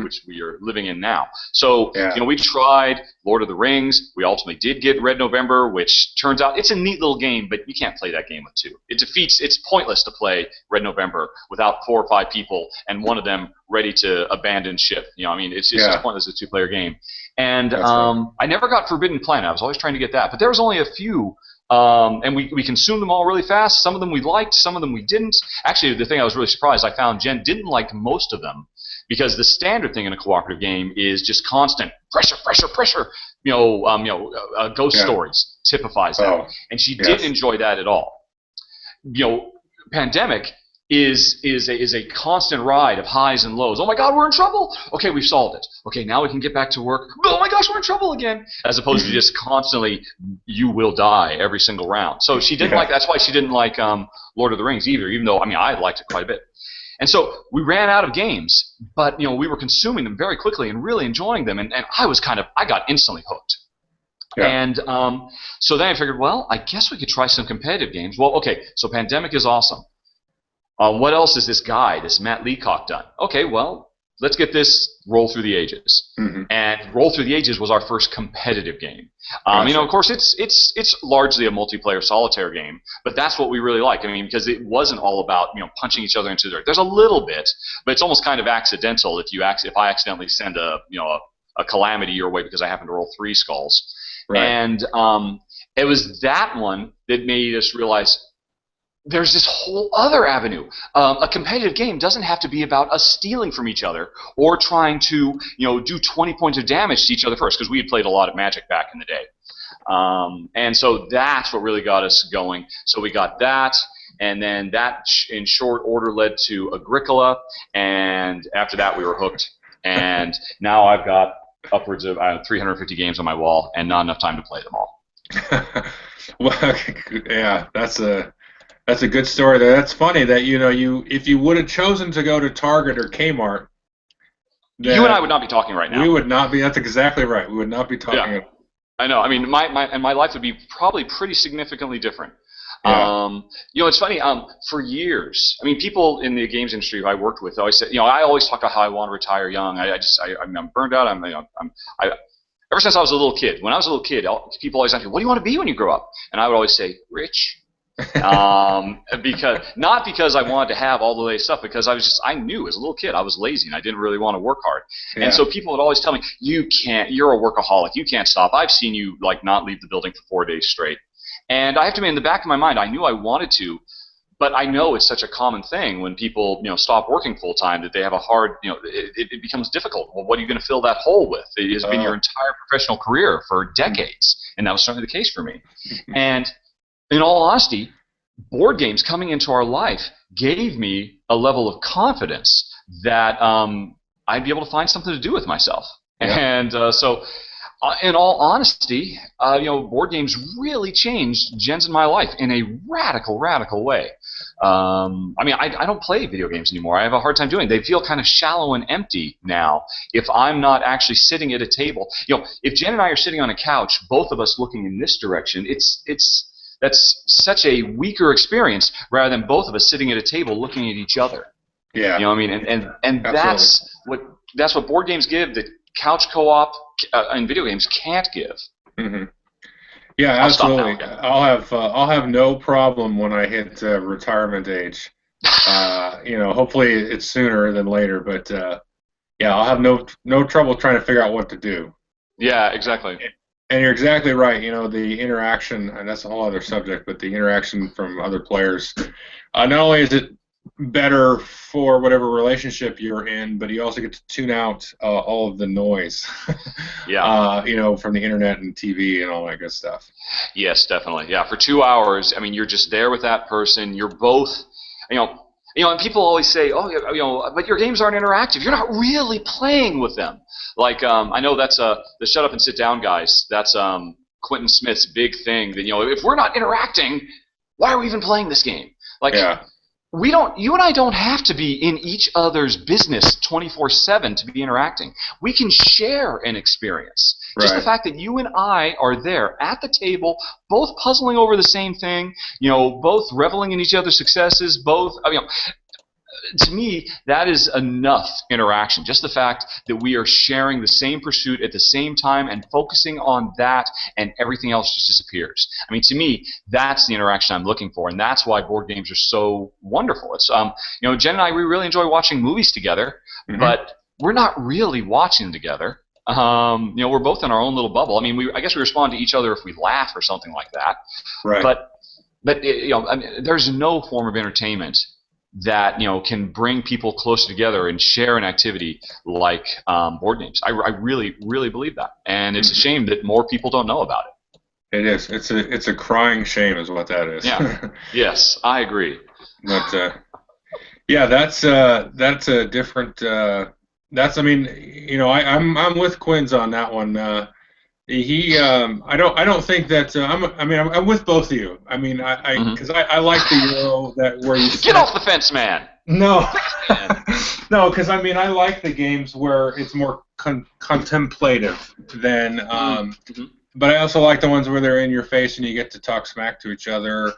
which we are living in now. So we tried Lord of the Rings. We ultimately did get Red November, which turns out it's a neat little game, but you can't play that game with two. It's pointless to play Red November without 4 or 5 people and one of them ready to abandon ship. It's just pointless as a 2-player game. And I never got Forbidden Planet. I was always trying to get that, but there was only a few. And we consumed them all really fast. Some of them we liked, some of them we didn't. Actually, the thing I was really surprised, I found Jen didn't like most of them because the standard thing in a cooperative game is just constant pressure. Ghost stories typifies that, and she didn't enjoy that at all. Pandemic is a constant ride of highs and lows. Oh my God, we're in trouble. Okay, we've solved it. Okay, now we can get back to work. Oh my gosh, we're in trouble again. As opposed to just constantly, you will die every single round. So she didn't like. That's why she didn't like Lord of the Rings either. Even though I liked it quite a bit. And so we ran out of games, but we were consuming them very quickly and really enjoying them. And I got instantly hooked. Yeah. And so then I figured, well, I guess we could try some competitive games. Well, okay, so Pandemic is awesome. What else has this guy, this Matt Leacock, done? Okay, well, let's get this Roll Through the Ages. And Roll Through the Ages was our first competitive game. Of course, it's largely a multiplayer solitaire game, but that's what we really like. Because it wasn't all about punching each other into the dirt. There's a little bit, but it's almost kind of accidental if I accidentally send a calamity your way because I happen to roll 3 skulls. Right. And it was that one that made us realize there's this whole other avenue. A competitive game doesn't have to be about us stealing from each other or trying to, do 20 points of damage to each other first, because we had played a lot of Magic back in the day. And so that's what really got us going. So we got that, and then that in short order led to Agricola, and after that we were hooked. And now I've got upwards of 350 games on my wall and not enough time to play them all. Well, yeah, that's a good story there. That's funny that if you would have chosen to go to Target or Kmart, you and I would not be talking right now. We would not be. That's exactly right. We would not be talking. Yeah. I know. My life would be probably pretty significantly different. Yeah. It's funny. For years, people in the games industry who I worked with always said, I always talk about how I want to retire young. I'm burned out. Ever since I was a little kid. When I was a little kid, people always ask me, "What do you want to be when you grow up?" And I would always say, "Rich." Not because I wanted to have all the latest stuff, because I knew as a little kid I was lazy and I didn't really want to work hard. And so people would always tell me, you're a workaholic, you can't stop. I've seen you not leave the building for 4 days straight. And I have to admit, in the back of my mind, I knew I wanted to, but I know it's such a common thing when people stop working full time that they have a hard, it becomes difficult. Well, what are you going to fill that hole with? It has been your entire professional career for decades, and that was certainly the case for me. And in all honesty, board games coming into our life gave me a level of confidence that I'd be able to find something to do with myself. Yeah. And so, in all honesty, board games really changed Jen's and my life in a radical way. I don't play video games anymore. I have a hard time doing it. They feel kind of shallow and empty now if I'm not actually sitting at a table. If Jen and I are sitting on a couch, both of us looking in this direction, that's such a weaker experience rather than both of us sitting at a table looking at each other. Yeah. And that's what board games give that couch co-op and video games can't give. Mm-hmm. Yeah, absolutely. I'll have no problem when I hit retirement age. Hopefully it's sooner than later, but I'll have no trouble trying to figure out what to do. Yeah, exactly. And you're exactly right. The interaction, and that's a whole other subject, but the interaction from other players, not only is it better for whatever relationship you're in, but you also get to tune out all of the noise. Yeah. From the internet and TV and all that good stuff. Yes, definitely. Yeah, for 2 hours, you're just there with that person. You're both, and people always say, but your games aren't interactive. You're not really playing with them. Like, I know that's the shut up and sit down guys. That's Quentin Smith's big thing. That if we're not interacting, why are we even playing this game? Like, you and I don't have to be in each other's business 24/7 to be interacting. We can share an experience. Just the Right. fact that you and I are there at the table, both puzzling over the same thing, both reveling in each other's successes, to me, that is enough interaction. Just the fact that we are sharing the same pursuit at the same time and focusing on that, and everything else just disappears. I mean, to me, that's the interaction I'm looking for, and that's why board games are so wonderful. It's Jen and I, we really enjoy watching movies together, but we're not really watching them together. We're both in our own little bubble. I mean, I guess we respond to each other if we laugh or something like that. Right. But I mean, there's no form of entertainment that can bring people closer together and share an activity like board games. I really, really believe that, and it's a shame that more people don't know about it. It is. It's a crying shame, is what that is. Yeah. Yes, I agree. But yeah, that's a different. I mean, I'm with Quinn's on that one. I don't think that I'm with both of you. I mean, because I like the Euro where you get off the fence, man. No, no, because I mean I like the games where it's more contemplative than. But I also like the ones where they're in your face and you get to talk smack to each other,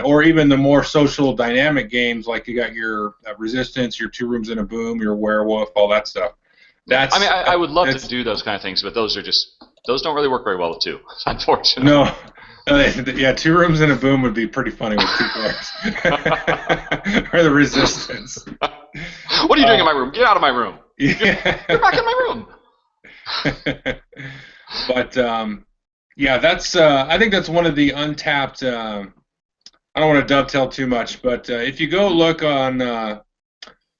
or even the more social dynamic games like you got your Resistance, your Two Rooms and a Boom, your Werewolf, all that stuff. I would love to do those kind of things, but those don't really work very well with two, unfortunately. No. Yeah, Two Rooms and a Boom would be pretty funny with two players. Or the Resistance. What are you doing in my room? Get out of my room. Yeah. You're back in my room. But yeah, I think that's one of the untapped. I don't want to dovetail too much, but if you go look on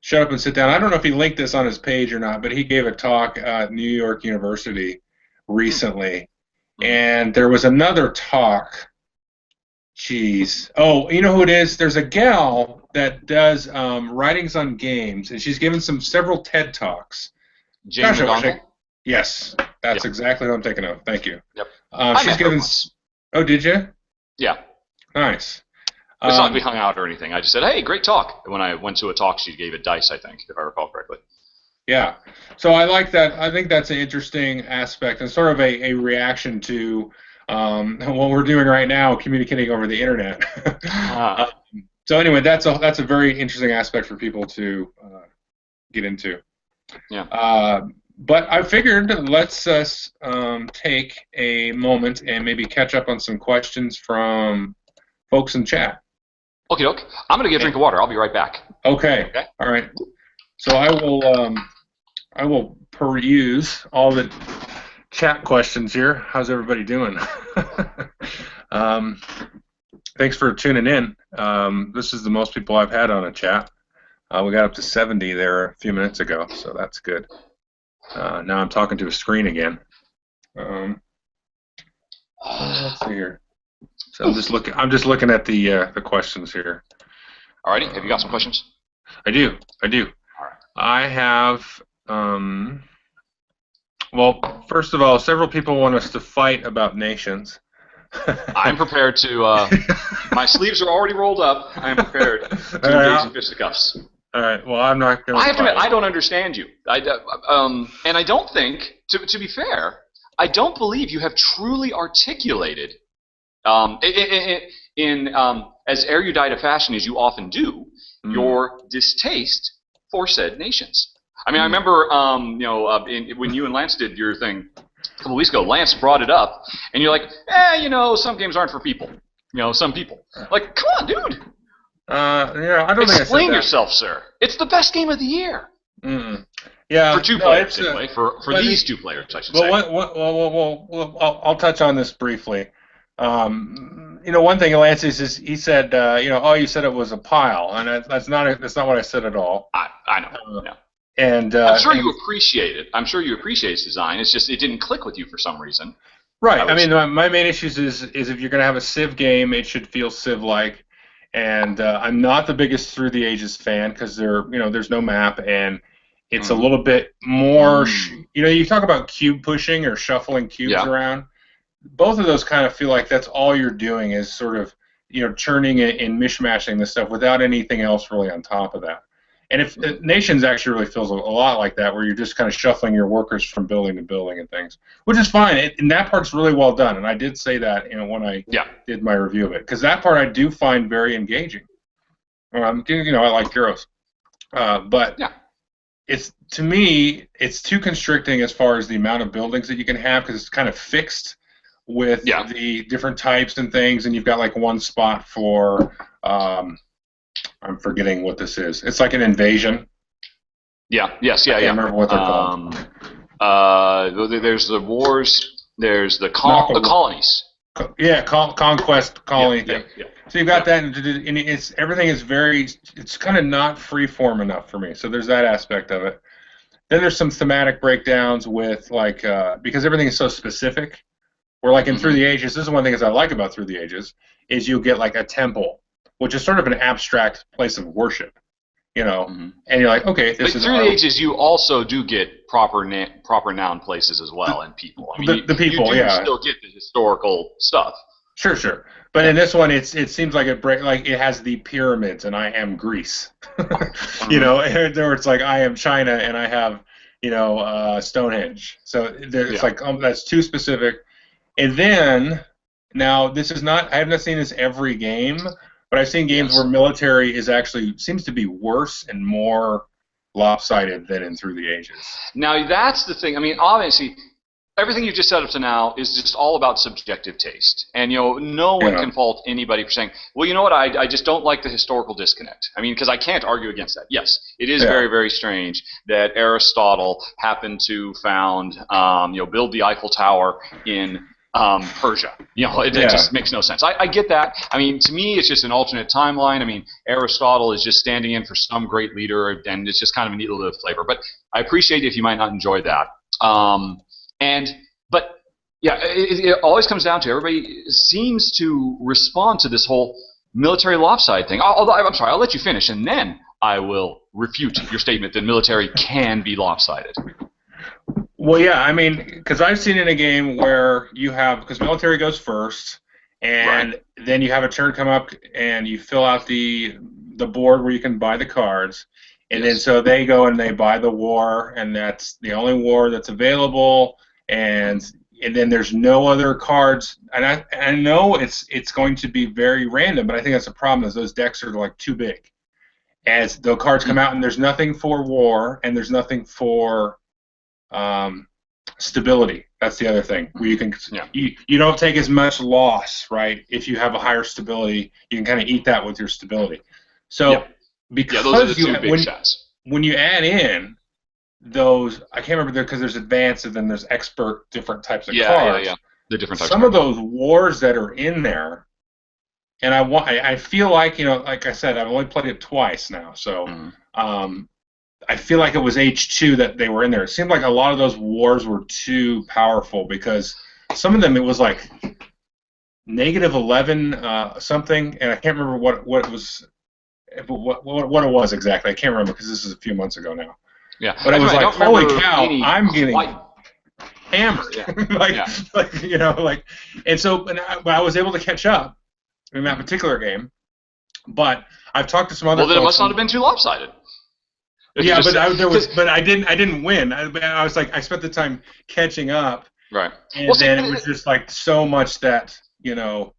Shut Up and Sit Down, I don't know if he linked this on his page or not, but he gave a talk at New York University recently, and there was another talk. Jeez. Oh, you know who it is? There's a gal that does writings on games, and she's given several TED Talks. Jane McGonigal? Yes, that's exactly what I'm thinking of. Thank you. Yep. She's given. Oh, did you? Yeah. Nice. It's not like we hung out or anything. I just said, "Hey, great talk." And when I went to a talk, she gave it dice, I think, if I recall correctly. Yeah. So I like that. I think that's an interesting aspect and sort of a reaction to what we're doing right now, communicating over the internet. So anyway, that's a very interesting aspect for people to get into. Yeah. But I figured let's take a moment and maybe catch up on some questions from folks in chat. Okie doke. I'm gonna get a drink of water. I'll be right back. Okay. All right. So I will peruse all the chat questions here. How's everybody doing? Thanks for tuning in. This is the most people I've had on a chat. We got up to 70 there a few minutes ago, so that's good. Now I'm talking to a screen again. Let's see here. So I'm just looking at the questions here. Alrighty. Have you got some questions? I do. All right. I have. Well, first of all, several people want us to fight about nations. I'm prepared to. My sleeves are already rolled up. I am prepared to engage in fisticuffs. All right. Well, I'm not going to. I have to admit, I don't understand you. And I don't think, to be fair, I don't believe you have truly articulated, in as erudite a fashion as you often do, your distaste for said nations. I mean, I remember, when you and Lance did your thing a couple weeks ago, Lance brought it up, and you're like, some games aren't for people. Some people. Like, come on, dude. Yeah, I don't think I said Explain that. yourself, sir. It's the best game of the year. Yeah. For two players, anyway. For these two players, I should say. Well, I'll touch on this briefly. One thing Lance is he said, you said it was a pile, and that's not what I said at all. I know. No. And I'm sure you appreciate it. I'm sure you appreciate its design. It's just it didn't click with you for some reason. Right. I mean, my main issues is if you're going to have a Civ game, it should feel Civ-like. And I'm not the biggest Through the Ages fan because there's no map and it's a little bit more. You talk about cube pushing or shuffling cubes around. Both of those kind of feel like that's all you're doing is sort of churning and mishmashing this stuff without anything else really on top of that. And if Nations actually really feels a lot like that, where you're just kind of shuffling your workers from building to building and things, which is fine. And that part's really well done. And I did say that when I did my review of it, because that part I do find very engaging. I like Heroes, but to me it's too constricting as far as the amount of buildings that you can have, because it's kind of fixed with the different types and things, and you've got like one spot for. I'm forgetting what this is. It's like an invasion. I can't remember what they're called. There's the wars. There's the colonies. Conquest colony thing. So you've got that, and everything is it's kind of not freeform enough for me. So there's that aspect of it. Then there's some thematic breakdowns with because everything is so specific. Where like in Through the Ages, this is one thing I like about Through the Ages, is you get like a temple, which is sort of an abstract place of worship, and you're like, okay, this is. Through the Ages, you also do get proper noun places as well, and people. I mean, the people, you do still get the historical stuff. Sure. But in this one, it seems like it has the pyramids, and I am Greece, or it's like I am China, and I have Stonehenge. So it's like that's too specific. And then now this is not. I have not seen this every game. But I've seen games where military seems to be worse and more lopsided than in Through the Ages. Now that's the thing. I mean, obviously, everything you just said up to now is just all about subjective taste, and no one can fault anybody for saying, well, you know what, I just don't like the historical disconnect. I mean, because I can't argue against that. Yes, it is very, very strange that Aristotle happened to build the Eiffel Tower in. Persia. It just makes no sense. I get that. I mean, to me, it's just an alternate timeline. I mean, Aristotle is just standing in for some great leader, and it's just kind of a neat little flavor. But I appreciate if you might not enjoy that. It always comes down to everybody seems to respond to this whole military lopside thing. I'm sorry, I'll let you finish, and then I will refute your statement that military can be lopsided. Well, yeah, I mean, because I've seen in a game where because military goes first, and then you have a turn come up, and you fill out the board where you can buy the cards, and then so they go and they buy the war, and that's the only war that's available, and then there's no other cards, and I know it's going to be very random, but I think that's the problem is those decks are like too big, as the cards come out, and there's nothing for war, and there's nothing for stability. That's the other thing. Where you can you don't take as much loss, right? If you have a higher stability, you can kind of eat that with your stability. So because those are the two big shots. When you add in those, I can't remember because there's advanced and then there's expert, different types of cards. The different types. Some of those wars that are in there, and I feel like like I said, I've only played it twice now, so. I feel like it was H2 that they were in there. It seemed like a lot of those wars were too powerful because some of them it was like -11 something, and I can't remember what it was, what it was exactly. I can't remember because this is a few months ago now. Yeah, but it was like, holy cow, I'm getting hammered. And so I was able to catch up in that particular game, but I've talked to some other. Well, then it must not have been too lopsided. Yeah, but I didn't win. I was like, I spent the time catching up, right? And then it was just like so much that but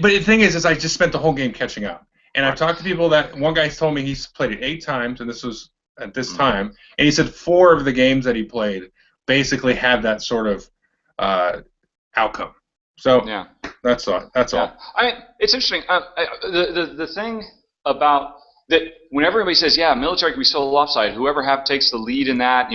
the thing is I just spent the whole game catching up. And I've talked to people that one guy told me he's played it 8 times, and this was at this time, and he said 4 of the games that he played basically had that sort of outcome. So that's all. I mean, it's interesting. The thing about that when everybody says, military can be so lopsided, whoever takes the lead in that,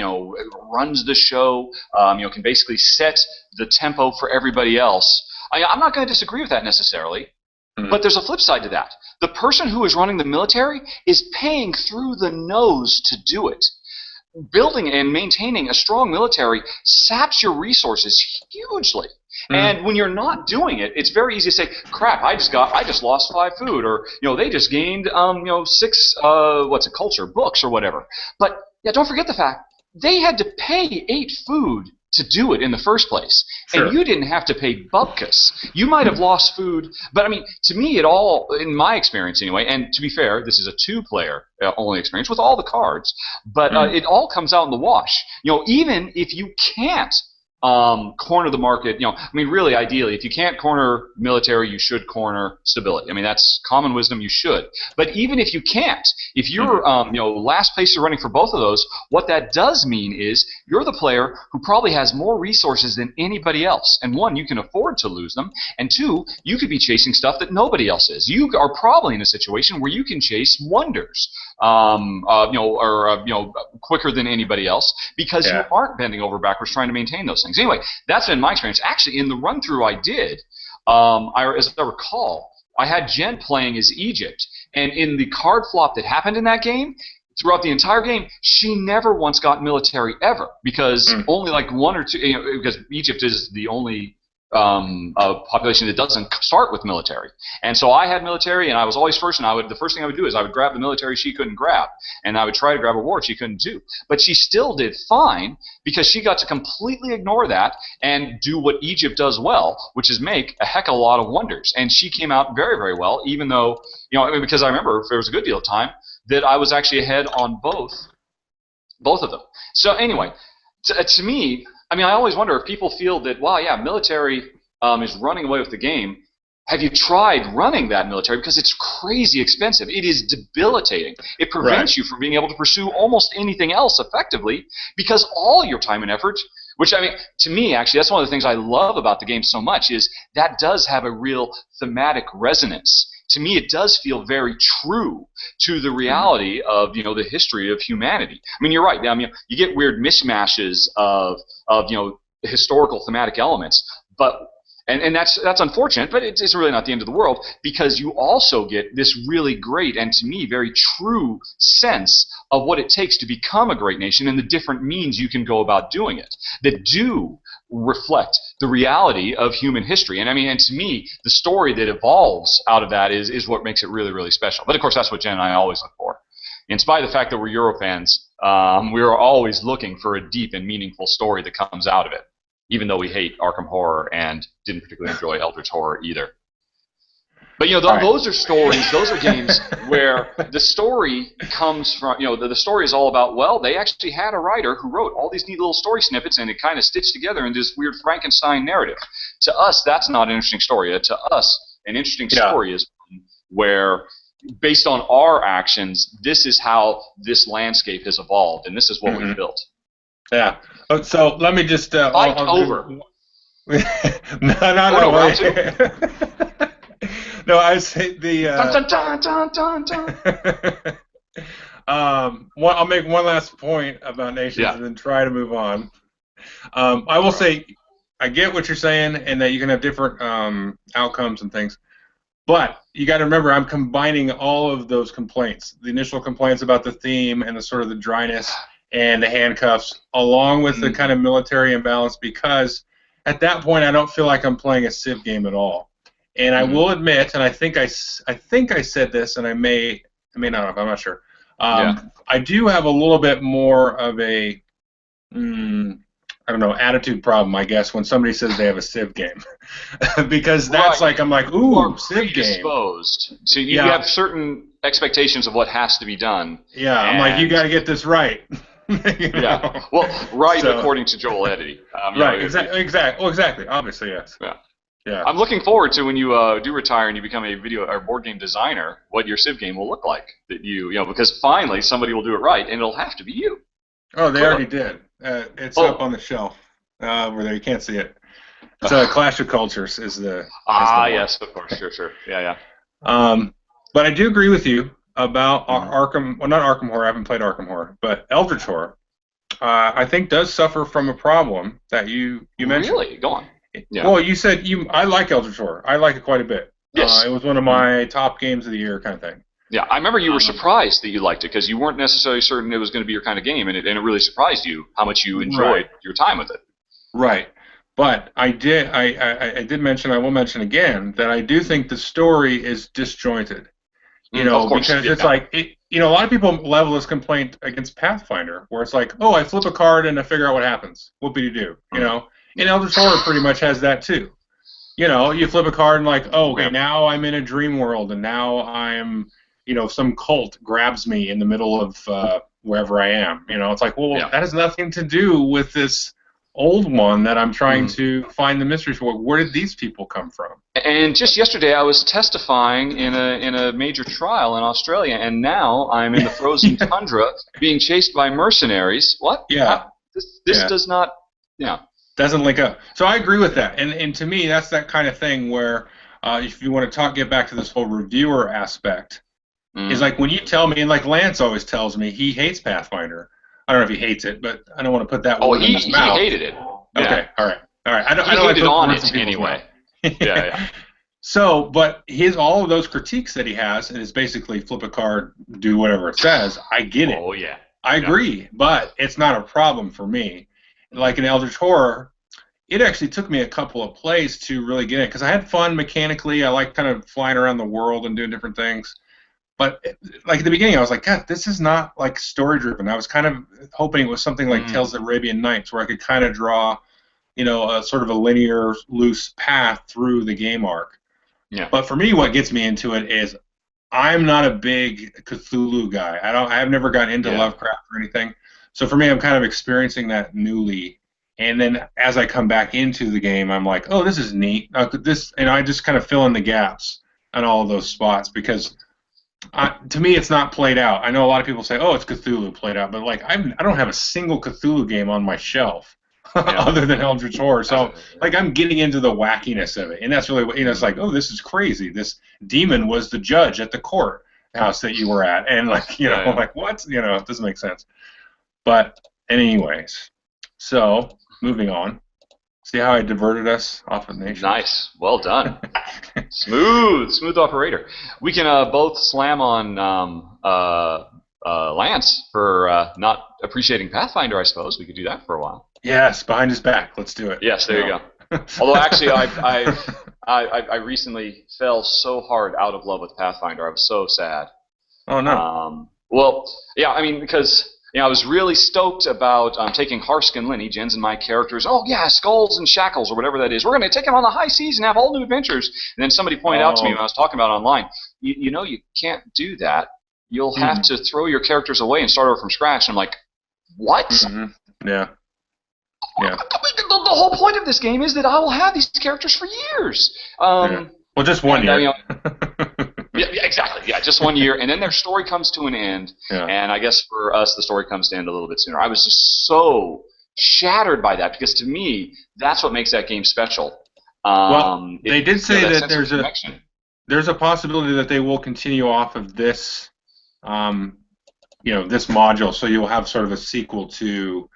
runs the show, can basically set the tempo for everybody else. I'm not going to disagree with that necessarily, but there's a flip side to that. The person who is running the military is paying through the nose to do it. Building and maintaining a strong military saps your resources hugely. And when you're not doing it, it's very easy to say, "Crap! I just lost 5 food," or they just gained 6 culture books or whatever. But don't forget the fact they had to pay 8 food to do it in the first place. Sure. And you didn't have to pay bupkis. You might have lost food, but I mean, to me, it all, in my experience anyway, and to be fair, this is a two-player only experience with all the cards, but it all comes out in the wash. You know, even if you can't corner the market, you know, I mean, really, ideally, if you can't corner military, you should corner stability. I mean, that's common wisdom, you should. But even if you can't, if you're, you know, last place you're running for both of those, what that does mean is you're the player who probably has more resources than anybody else. And one, you can afford to lose them. And two, you could be chasing stuff that nobody else is. You are probably in a situation where you can chase wonders, you know, quicker than anybody else because you aren't bending over backwards trying to maintain those things. Anyway, that's been my experience. Actually, in the run-through I did, as I recall, I had Jen playing as Egypt, and in the card flop that happened in that game, throughout the entire game, she never once got military ever because only like one or two, you know, because Egypt is the only population that doesn't start with military. And so I had military, and I was always first, and the first thing I would do is I would grab the military she couldn't grab, and I would try to grab a war she couldn't do. But she still did fine because she got to completely ignore that and do what Egypt does well, which is make a heck of a lot of wonders. And she came out very, very well, even though, you know, I mean, because I remember there was a good deal of time that I was actually ahead on both of them. So anyway, to me, I mean, I always wonder if people feel that, wow, yeah, military is running away with the game. Have you tried running that military? Because it's crazy expensive. It is debilitating. It prevents you from being able to pursue almost anything else effectively because all your time and effort, which, I mean, to me, actually, that's one of the things I love about the game so much is that does have a real thematic resonance. To me, it does feel very true to the reality of, you know, the history of humanity. I mean, you're right. I mean, you get weird mishmashes of you know, historical thematic elements, but and that's unfortunate, but it's really not the end of the world because you also get this really great and to me very true sense of what it takes to become a great nation and the different means you can go about doing it that do reflect the reality of human history. And I mean, and to me, the story that evolves out of that is what makes it really, really special. But of course, that's what Jen and I always look for. In spite of the fact that we're Euro fans, we are always looking for a deep and meaningful story that comes out of it, even though we hate Arkham Horror and didn't particularly enjoy Eldritch Horror either. But, you know, those are stories, those are games where the story comes from, you know, the story is all about, well, they actually had a writer who wrote all these neat little story snippets and it kind of stitched together in this weird Frankenstein narrative. To us, that's not an interesting story. To us, an interesting story is where, based on our actions, this is how this landscape has evolved and this is what we've built. Yeah. So let me just... Fight over. No. No, I say the. Dun, dun, dun, dun, dun. I'll make one last point about nations and then try to move on. I will say, I get what you're saying, and that you can have different outcomes and things, but you got to remember, I'm combining all of those complaints: the initial complaints about the theme and the sort of the dryness and the handcuffs, along with the kind of military imbalance, because at that point, I don't feel like I'm playing a Civ game at all. And I will admit, and I think I said this, and I may not have, I'm not sure. I do have a little bit more of a, I don't know, attitude problem, I guess, when somebody says they have a Civ game. Because that's like, I'm like, ooh, Civ game. So you have certain expectations of what has to be done. Yeah, I'm like, you got to get this right. You know? Well, according to Joel Eddy. Right, exactly, obviously, yes. Yeah. I'm looking forward to when you do retire and you become a video or board game designer, what your Civ game will look like. That you know, because finally somebody will do it right, and it'll have to be you. Oh, they already did. It's up on the shelf where you can't see it. So Clash of Cultures is the. Yes, of course, sure, yeah. But I do agree with you about Arkham. Well, not Arkham Horror. I haven't played Arkham Horror, but Eldritch Horror. I think does suffer from a problem that you mentioned. Really? Go on. Yeah. Well, you said I like Eldritch Horror. I like it quite a bit. Yes. It was one of my top games of the year kind of thing. Yeah, I remember you were surprised that you liked it because you weren't necessarily certain it was going to be your kind of game, and it really surprised you how much you enjoyed your time with it. Right. But I did mention, I will mention again, that I do think the story is disjointed. Of course, because it's yeah. like a lot of people level this complaint against Pathfinder, where it's like, oh, I flip a card and I figure out what happens. Whoopie do, Mm. And Eldritch Horror pretty much has that too. You flip a card and like, oh, okay, Yeah. now I'm in a dream world, and now I'm, some cult grabs me in the middle of wherever I am. It's like, well, Yeah. that has nothing to do with this old one that I'm trying Mm. to find the mystery for. Where did these people come from? And just yesterday, I was testifying in a major trial in Australia, and now I'm in the frozen tundra being chased by mercenaries. What? Yeah, This yeah. does not. Yeah. Doesn't link up. So I agree with that, and to me, that's that kind of thing where if you want to get back to this whole reviewer aspect, is Mm. like when you tell me, and like Lance always tells me, he hates Pathfinder. I don't know if he hates it, but I don't want to put that Oh, word in his he mouth. hated it. Yeah. Okay, all right. I He don't like hated putting on words in it people's anyway. mouth. Yeah. Yeah. So, but all of those critiques that he has, and is basically flip a card, do whatever it says. I get it. Oh yeah. I Yeah. agree, but it's not a problem for me. Mm-hmm. Like in Eldritch Horror, it actually took me a couple of plays to really get it because I had fun mechanically. I like kind of flying around the world and doing different things. But like at the beginning, I was like, God, this is not like story driven. I was kind of hoping it was something like Mm. Tales of the Arabian Nights, where I could kind of draw, a sort of a linear, loose path through the game arc. Yeah. But for me, what gets me into it is I'm not a big Cthulhu guy. I've never gotten into Yeah. Lovecraft or anything. So for me, I'm kind of experiencing that newly. And then as I come back into the game, I'm like, oh, this is neat. I just kind of fill in the gaps on all of those spots because to me, it's not played out. I know a lot of people say, oh, it's Cthulhu played out, but like I don't have a single Cthulhu game on my shelf Yeah. other than Eldritch Horror. So like I'm getting into the wackiness of it, and that's really what it's like. Oh, this is crazy. This demon was the judge at the court house that you were at, and like Yeah, yeah. like what? It doesn't make sense. But anyways, so moving on. See how I diverted us off of Nation? Nice. Well done. Smooth operator. We can both slam on Lance for not appreciating Pathfinder, I suppose. We could do that for a while. Yes, behind his back. Let's do it. Yes, there you go. Although actually, I recently fell so hard out of love with Pathfinder. I was so sad. Oh no. Well, yeah, I mean, because I was really stoked about taking Harskin Linny, Jen's and my characters. Oh yeah, Skulls and Shackles or whatever that is. We're going to take them on the high seas and have all new adventures. And then somebody pointed out to me when I was talking about it online, you can't do that. You'll have to throw your characters away and start over from scratch. And I'm like, what? Mm-hmm. Yeah. Yeah. The whole point of this game is that I will have these characters for years. Yeah. Well, just 1 year. Yeah, exactly. Yeah, just 1 year, and then their story comes to an end. Yeah. And I guess for us, the story comes to an end a little bit sooner. I was just so shattered by that because to me, that's what makes that game special. Well, they did say that there's a possibility that they will continue off of this, this module. So you'll have sort of a sequel to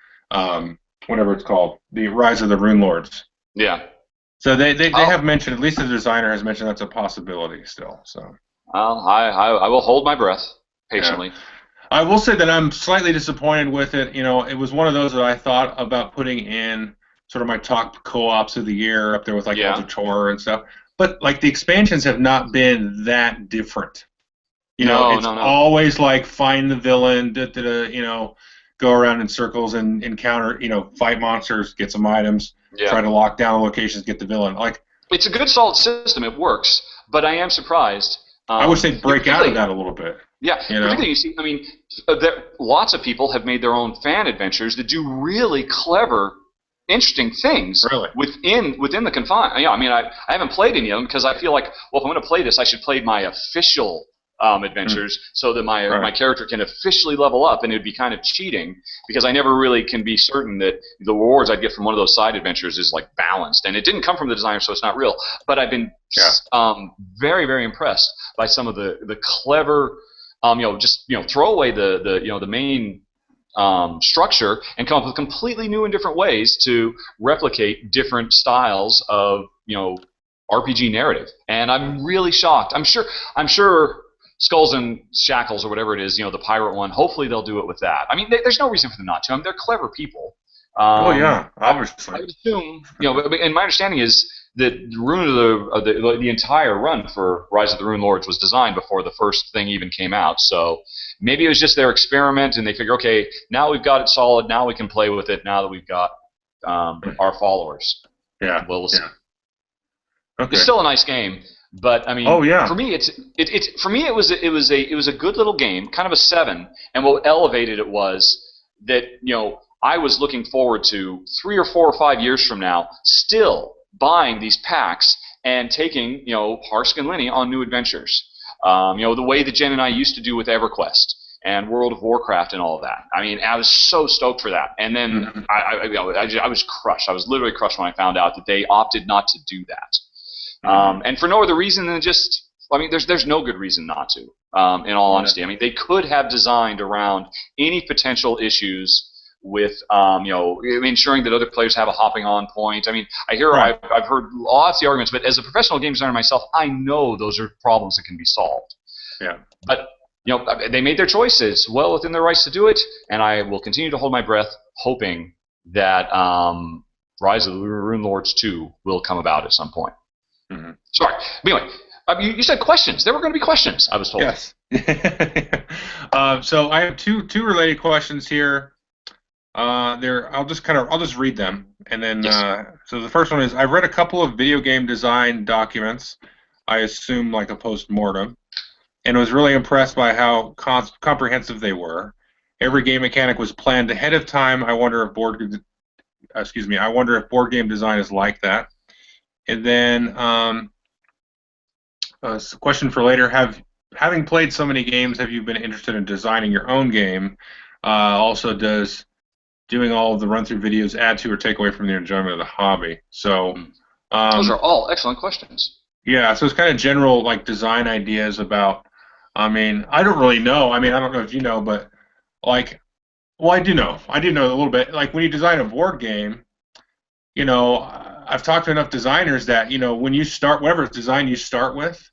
whatever it's called, the Rise of the Rune Lords. Yeah. So they have mentioned, at least the designer has mentioned that's a possibility still. So. Well, I will hold my breath patiently. Yeah. I will say that I'm slightly disappointed with it. It was one of those that I thought about putting in sort of my top co-ops of the year up there with like Eldritch Horror and stuff. But like the expansions have not been that different. It's always like find the villain, go around in circles and encounter, fight monsters, get some items, try to lock down the locations, get the villain. Like it's a good solid system. It works, but I am surprised. I wish they'd break out of that a little bit. Yeah, particularly you see, I mean, lots of people have made their own fan adventures that do really clever, interesting things within the confine. Yeah, I mean, I haven't played any of them because I feel like, well, if I'm going to play this, I should play my official adventures so that my character can officially level up, and it would be kind of cheating because I never really can be certain that the rewards I'd get from one of those side adventures is like balanced, and it didn't come from the designer, so it's not real. But I've been very, very impressed by some of the clever, throw away the main structure and come up with completely new and different ways to replicate different styles of RPG narrative, and I'm really shocked. I'm sure. Skulls and Shackles or whatever it is, the pirate one. Hopefully they'll do it with that. I mean, there's no reason for them not to. I mean, they're clever people. Oh yeah, obviously. I would assume, and my understanding is the entire run for Rise of the Rune Lords was designed before the first thing even came out. So maybe it was just their experiment, and they figure, okay, now we've got it solid. Now we can play with it. Now that we've got our followers. Yeah. We'll see. Okay. It's still a nice game, but I mean, Oh yeah. for me, it was a good little game, kind of a 7. And what elevated it was that I was looking forward to 3 or 4 or 5 years from now, still buying these packs and taking Harsk and Linny on new adventures. The way that Jen and I used to do with EverQuest and World of Warcraft and all of that. I mean, I was so stoked for that. And then I was crushed. I was literally crushed when I found out that they opted not to do that. And for no other reason than just, I mean, there's no good reason not to, in all honesty. I mean, they could have designed around any potential issues with, ensuring that other players have a hopping on point. I mean, I've heard lots of the arguments, but as a professional game designer myself, I know those are problems that can be solved. Yeah. But, they made their choices well within their rights to do it, and I will continue to hold my breath, hoping that Rise of the Rune Lords 2 will come about at some point. Mm-hmm. Sorry. But anyway, you said questions. There were going to be questions, I was told. Yes. So I have two related questions here. I'll just read them, and then so the first one is, I've read a couple of video game design documents, I assume like a post-mortem, and was really impressed by how comprehensive they were. Every game mechanic was planned ahead of time. I wonder if board game design is like that. And then a question for later: having played so many games, have you been interested in designing your own game? Also, does doing all of the run-through videos add to or take away from the enjoyment of the hobby? So those are all excellent questions. Yeah, so it's kind of general like design ideas about. I mean, I don't really know. I mean, I don't know if you know, but like, well, I do know. I do know a little bit. Like when you design a board game, I've talked to enough designers that when you start whatever design you start with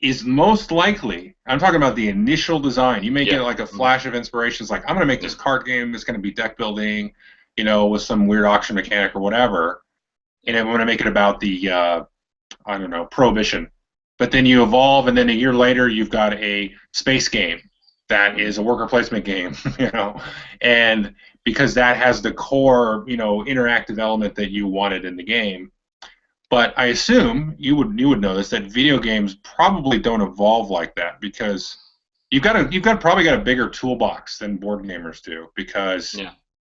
is most likely. I'm talking about the initial design. You may get like a flash of inspiration. It's like, I'm going to make this card game that's going to be deck building, with some weird auction mechanic or whatever, and I'm going to make it about the I don't know, Prohibition. But then you evolve, and then a year later you've got a space game that is a worker placement game, and because that has the core, interactive element that you wanted in the game. But I assume you would know this, that video games probably don't evolve like that, because you've probably got a bigger toolbox than board gamers do, because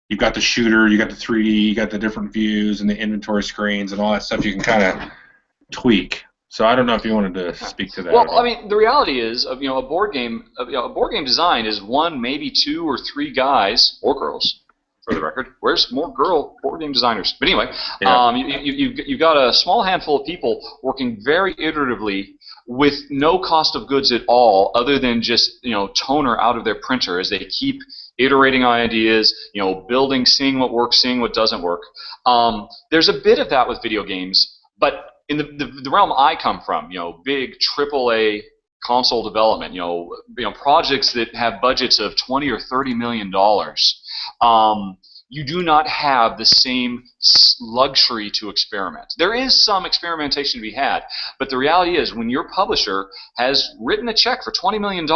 you've got the shooter, you got the 3D, you got the different views and the inventory screens and all that stuff you can kind of tweak. So I don't know if you wanted to speak to that. Well, I mean, the reality is, a board game design is 1, maybe 2 or 3 guys or girls. For the record, where's more girl board game designers? But anyway, you've got a small handful of people working very iteratively with no cost of goods at all, other than just toner out of their printer as they keep iterating on ideas, building, seeing what works, seeing what doesn't work. There's a bit of that with video games, but in the realm I come from, big AAA console development, projects that have budgets of $20 or $30 million. You do not have the same luxury to experiment. There is some experimentation to be had, but the reality is, when your publisher has written a check for $20 million,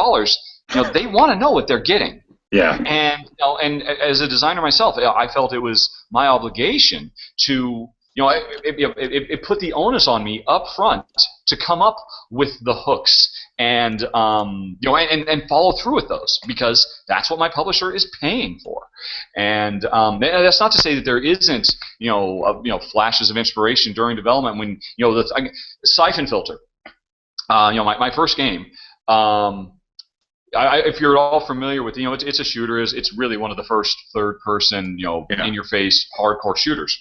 they want to know what they're getting. Yeah. And as a designer myself, I felt it was my obligation to. It put the onus on me up front to come up with the hooks and and follow through with those, because that's what my publisher is paying for. And that's not to say that there isn't flashes of inspiration during development when the Siphon Filter, my first game. If you're all familiar with it's a shooter. It's really one of the first third-person in-your-face hardcore shooters.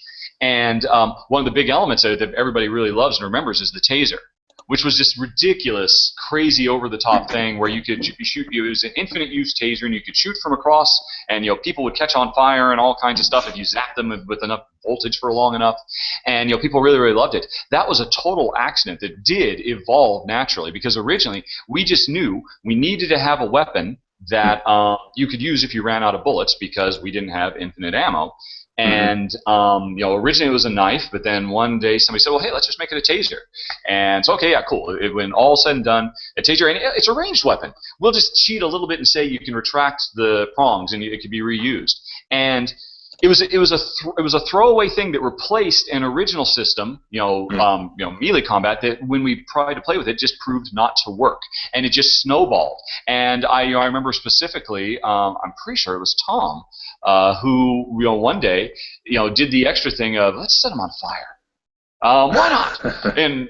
And one of the big elements of it that everybody really loves and remembers is the taser, which was just ridiculous, crazy, over-the-top thing where you could shoot. It was an infinite-use taser, and you could shoot from across, and people would catch on fire and all kinds of stuff if you zapped them with enough voltage for long enough. And people really, really loved it. That was a total accident that did evolve naturally, because originally we just knew we needed to have a weapon that you could use if you ran out of bullets, because we didn't have infinite ammo. Mm-hmm. And originally it was a knife, but then one day somebody said, "Well, hey, let's just make it a taser." And so, okay, yeah, cool. When all said and done, a taser, and it's a ranged weapon. We'll just cheat a little bit and say you can retract the prongs and it can be reused. And it was a throwaway thing that replaced an original system, melee combat, that when we tried to play with it just proved not to work, and it just snowballed. And I remember specifically, I'm pretty sure it was Tom, who one day did the extra thing of, let's set him on fire. Why not? And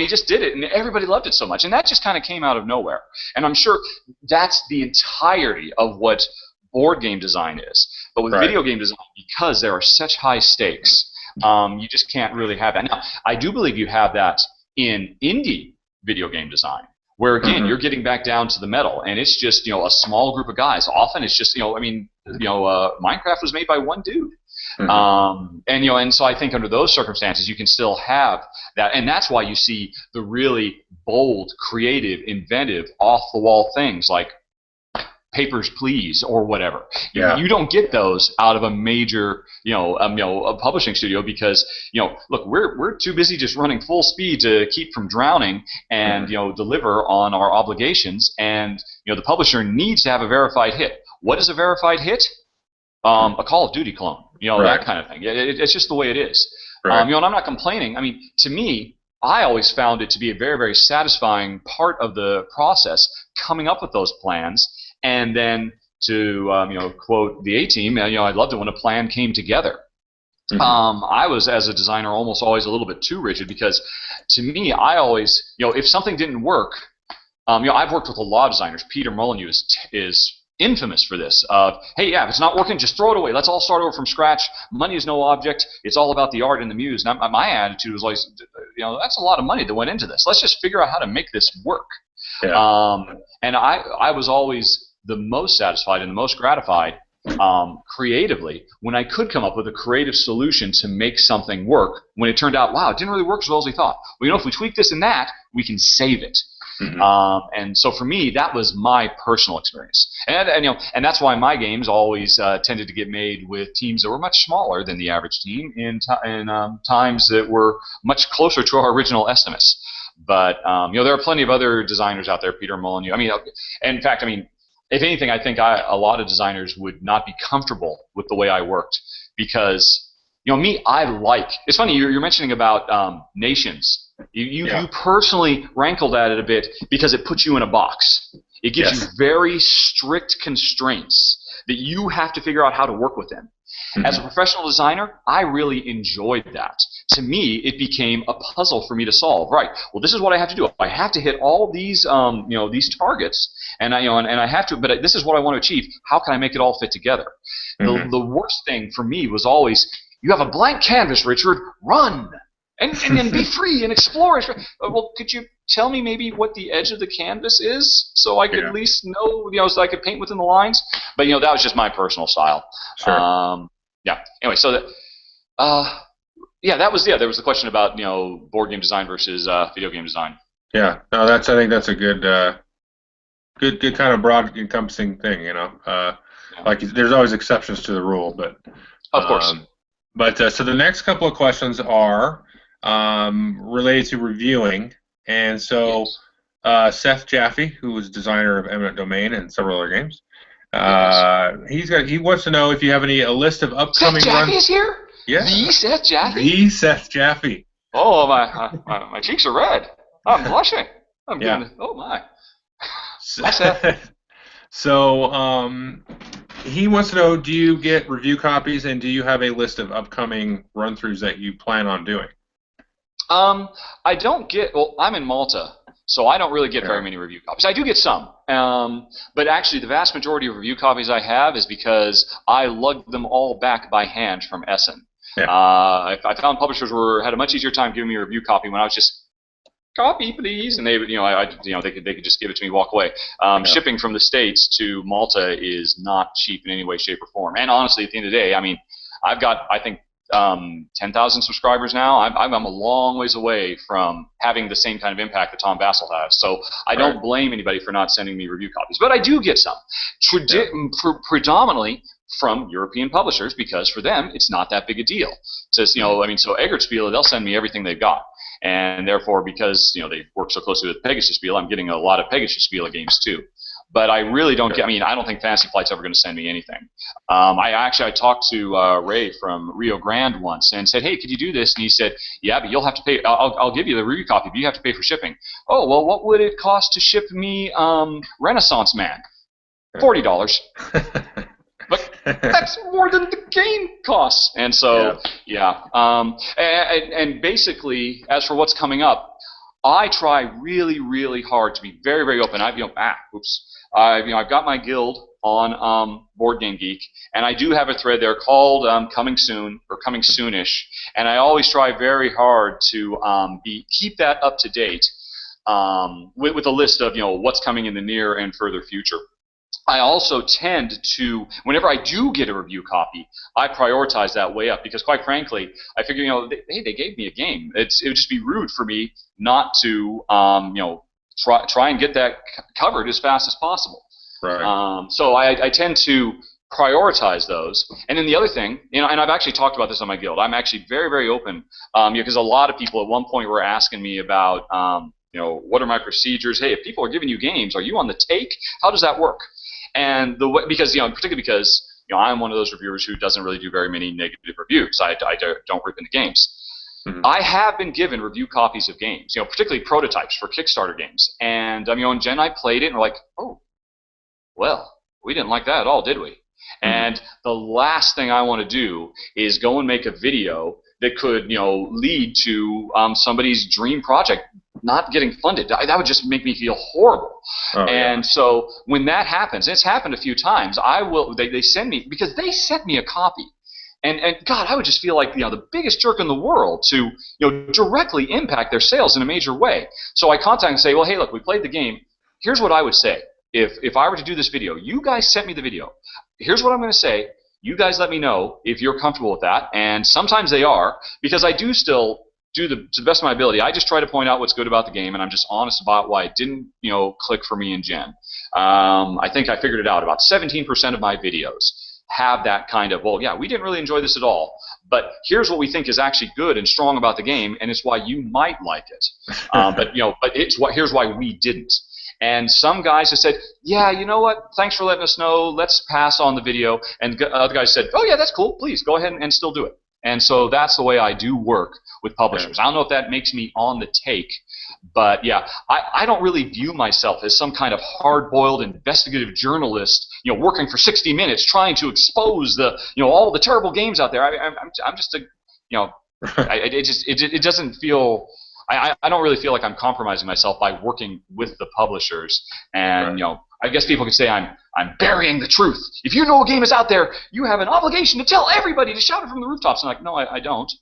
he just did it, and everybody loved it so much, and that just kind of came out of nowhere. And I'm sure that's the entirety of what board game design is. But with video game design, because there are such high stakes, you just can't really have that. Now, I do believe you have that in indie video game design, where again you're getting back down to the metal, and it's just a small group of guys. Often it's just Minecraft was made by one dude. And so I think under those circumstances you can still have that, and that's why you see the really bold, creative, inventive, off-the-wall things like Papers, Please, or whatever. Yeah. You don't get those out of a major, a publishing studio, because, look, we're too busy just running full speed to keep from drowning and, deliver on our obligations. And, the publisher needs to have a verified hit. What is a verified hit? A Call of Duty clone, that kind of thing. It's just the way it is. Right. And I'm not complaining. I mean, to me, I always found it to be a very, very satisfying part of the process, coming up with those plans. And then to quote the A-Team, I loved it when a plan came together. I was, as a designer, almost always a little bit too rigid, because to me, I always, if something didn't work, I've worked with a lot of designers. Peter Molyneux is infamous for this. Hey, yeah, if it's not working, just throw it away. Let's all start over from scratch. Money is no object. It's all about the art and the muse. And my attitude was always, that's a lot of money that went into this. Let's just figure out how to make this work. Yeah. And I was always the most satisfied and the most gratified creatively when I could come up with a creative solution to make something work, when it turned out, wow, it didn't really work as well as we thought. Well, if we tweak this and that, we can save it. And so for me, that was my personal experience, and that's why my games always tended to get made with teams that were much smaller than the average team in times that were much closer to our original estimates. But there are plenty of other designers out there, Peter Molyneux. In fact, if anything, I think a lot of designers would not be comfortable with the way I worked, because it's funny you're mentioning about nations. You personally rankled at it a bit because it puts you in a box. It gives you very strict constraints that you have to figure out how to work within. As a professional designer, I really enjoyed that. To me, it became a puzzle for me to solve. Right. Well, this is what I have to do. I have to hit all these, these targets, and I have to. But this is what I want to achieve. How can I make it all fit together? The worst thing for me was always, you have a blank canvas, Richard. Run. And then be free and explore. Well, could you tell me maybe what the edge of the canvas is, so I could at least know, so I could paint within the lines? But that was just my personal style. Sure. Anyway, so that there was the question about board game design versus video game design. Yeah. No, I think that's a good kind of broad encompassing thing. Like, there's always exceptions to the rule, but of course. So the next couple of questions are related to reviewing, and so Seth Jaffe, who is designer of Eminent Domain and several other games, he wants to know if you have a list of upcoming Seth Jaffe is here? Yeah. The Seth Jaffe? The Seth Jaffe. Oh, my cheeks are red. I'm blushing. I'm getting. Oh my. Hi, Seth. So he wants to know, do you get review copies, and do you have a list of upcoming run-throughs that you plan on doing? I don't get. Well, I'm in Malta, so I don't really get very many review copies. I do get some, but actually the vast majority of review copies I have is because I lugged them all back by hand from Essen. Yeah. I found publishers had a much easier time giving me a review copy when I was just, copy please, and they would, they could just give it to me, walk away. Shipping from the States to Malta is not cheap in any way, shape, or form. And honestly, at the end of the day, I've got, I think, 10,000 subscribers now. I'm a long ways away from having the same kind of impact that Tom Bassel has. So I don't blame anybody for not sending me review copies, but I do get some. Predominantly from European publishers because for them it's not that big a deal. So so Eggertspiele, they'll send me everything they've got, and therefore because they work so closely with Pegasus Spiele, I'm getting a lot of Pegasus Spiele games too. But I really don't get. I don't think Fantasy Flight's ever going to send me anything. I talked to Ray from Rio Grande once and said, "Hey, could you do this?" And he said, "Yeah, but you'll have to pay. I'll give you the review copy, but you have to pay for shipping." Oh, well, what would it cost to ship me Renaissance Man? $40. But that's more than the game costs. And so, and basically, as for what's coming up, I try really, really hard to be very, very open. I've got my guild on Board Game Geek, and I do have a thread there called Coming Soon or Coming Soonish, and I always try very hard to keep that up to date with a list of what's coming in the near and further future. I also tend to, whenever I do get a review copy, I prioritize that way up because, quite frankly, I figure, hey, they gave me a game. It would just be rude for me not to, try and get that covered as fast as possible. Right. So I tend to prioritize those. And then the other thing, and I've actually talked about this on my guild. I'm actually very, very open because a lot of people at one point were asking me about, what are my procedures? Hey, if people are giving you games, are you on the take? How does that work? And particularly because I'm one of those reviewers who doesn't really do very many negative reviews. I don't rip into games. Mm-hmm. I have been given review copies of games, particularly prototypes for Kickstarter games. And and Jen and I played it, and we're like, oh, well, we didn't like that at all, did we? Mm-hmm. And the last thing I want to do is go and make a video that could, lead to somebody's dream project not getting funded. That would just make me feel horrible. Oh, and so when that happens, and it's happened a few times, they send me, because they sent me a copy. And God, I would just feel like the biggest jerk in the world to directly impact their sales in a major way. So I contact and say, well, hey, look, we played the game. Here's what I would say. If I were to do this video, you guys sent me the video. Here's what I'm going to say. You guys let me know if you're comfortable with that. And sometimes they are, because I do still do to the best of my ability. I just try to point out what's good about the game, and I'm just honest about why it didn't, click for me and Jen. I think I figured it out. About 17% of my videos have that kind of, well, yeah, we didn't really enjoy this at all, but here's what we think is actually good and strong about the game, and it's why you might like it. But here's why we didn't. And some guys have said, yeah, you know what, thanks for letting us know, let's pass on the video. And other guys said, oh yeah, that's cool, please go ahead and still do it. And so that's the way I do work with publishers. I don't know if that makes me on the take, but yeah, I don't really view myself as some kind of hard-boiled investigative journalist, working for 60 minutes trying to expose the, all the terrible games out there. I'm just a, it doesn't feel. I don't really feel like I'm compromising myself by working with the publishers, and I guess people could say I'm burying the truth. If you know a game is out there, you have an obligation to tell everybody to shout it from the rooftops. And no, I don't.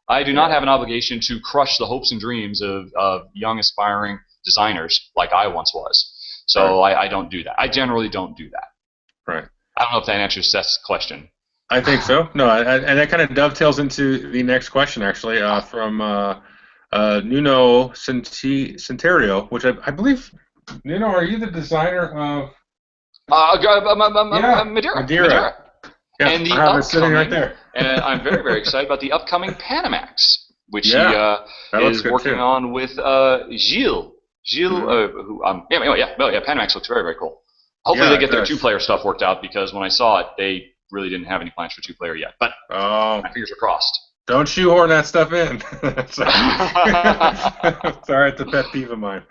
I do not have an obligation to crush the hopes and dreams of young aspiring designers like I once was. So I don't do that. I generally don't do that. Right. I don't know if that answers Seth's question. I think so. No, and that kind of dovetails into the next question, actually, from Nuno Centerio, which I believe, Nuno, are you the designer of Madeira? Yeah, and I have it sitting right there. And I'm very, very excited about the upcoming Panamax, which he is working on with Gilles. Who Panamax looks very, very cool. Hopefully they get their two-player stuff worked out, because when I saw it, they really didn't have any plans for two-player yet. But my fingers are crossed. Don't shoehorn that stuff in. Sorry, it's a pet peeve of mine.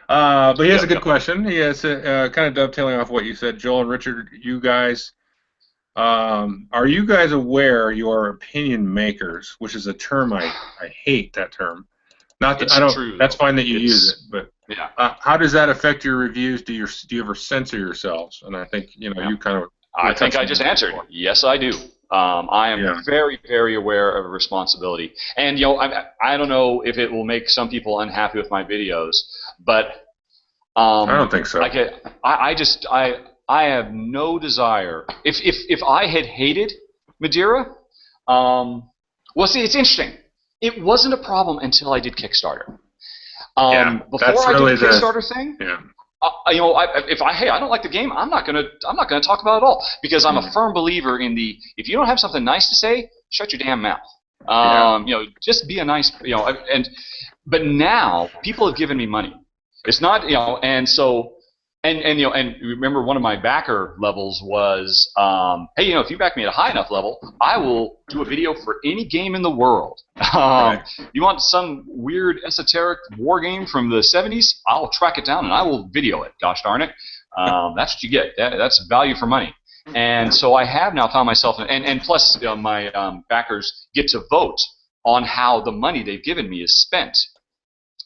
But he has a good question. He has kind of dovetailing off what you said, Joel and Richard. You guys, are you guys aware you're opinion makers, which is a term I hate that term. Not that I don't. True, that's fine that you use it, but how does that affect your reviews? Do you ever censor yourselves? And I think you kind of. I think I just answered. Yes, I do. I am very, very aware of responsibility, and I don't know if it will make some people unhappy with my videos, but I don't think so. I have no desire. If I had hated Madeira, well, see, it's interesting. It wasn't a problem until I did Kickstarter. Before I did the Kickstarter thing, hey, I don't like the game, I'm not gonna talk about it at all, because I'm a firm believer in the, if you don't have something nice to say, shut your damn mouth. Yeah. Just be a nice, but now people have given me money. It's not, and so. And remember, one of my backer levels was, hey, if you back me at a high enough level, I will do a video for any game in the world. Right. You want some weird esoteric war game from the 70s? I'll track it down and I will video it. Gosh darn it. That's what you get. That's value for money. And so I have now found myself, and plus my backers get to vote on how the money they've given me is spent.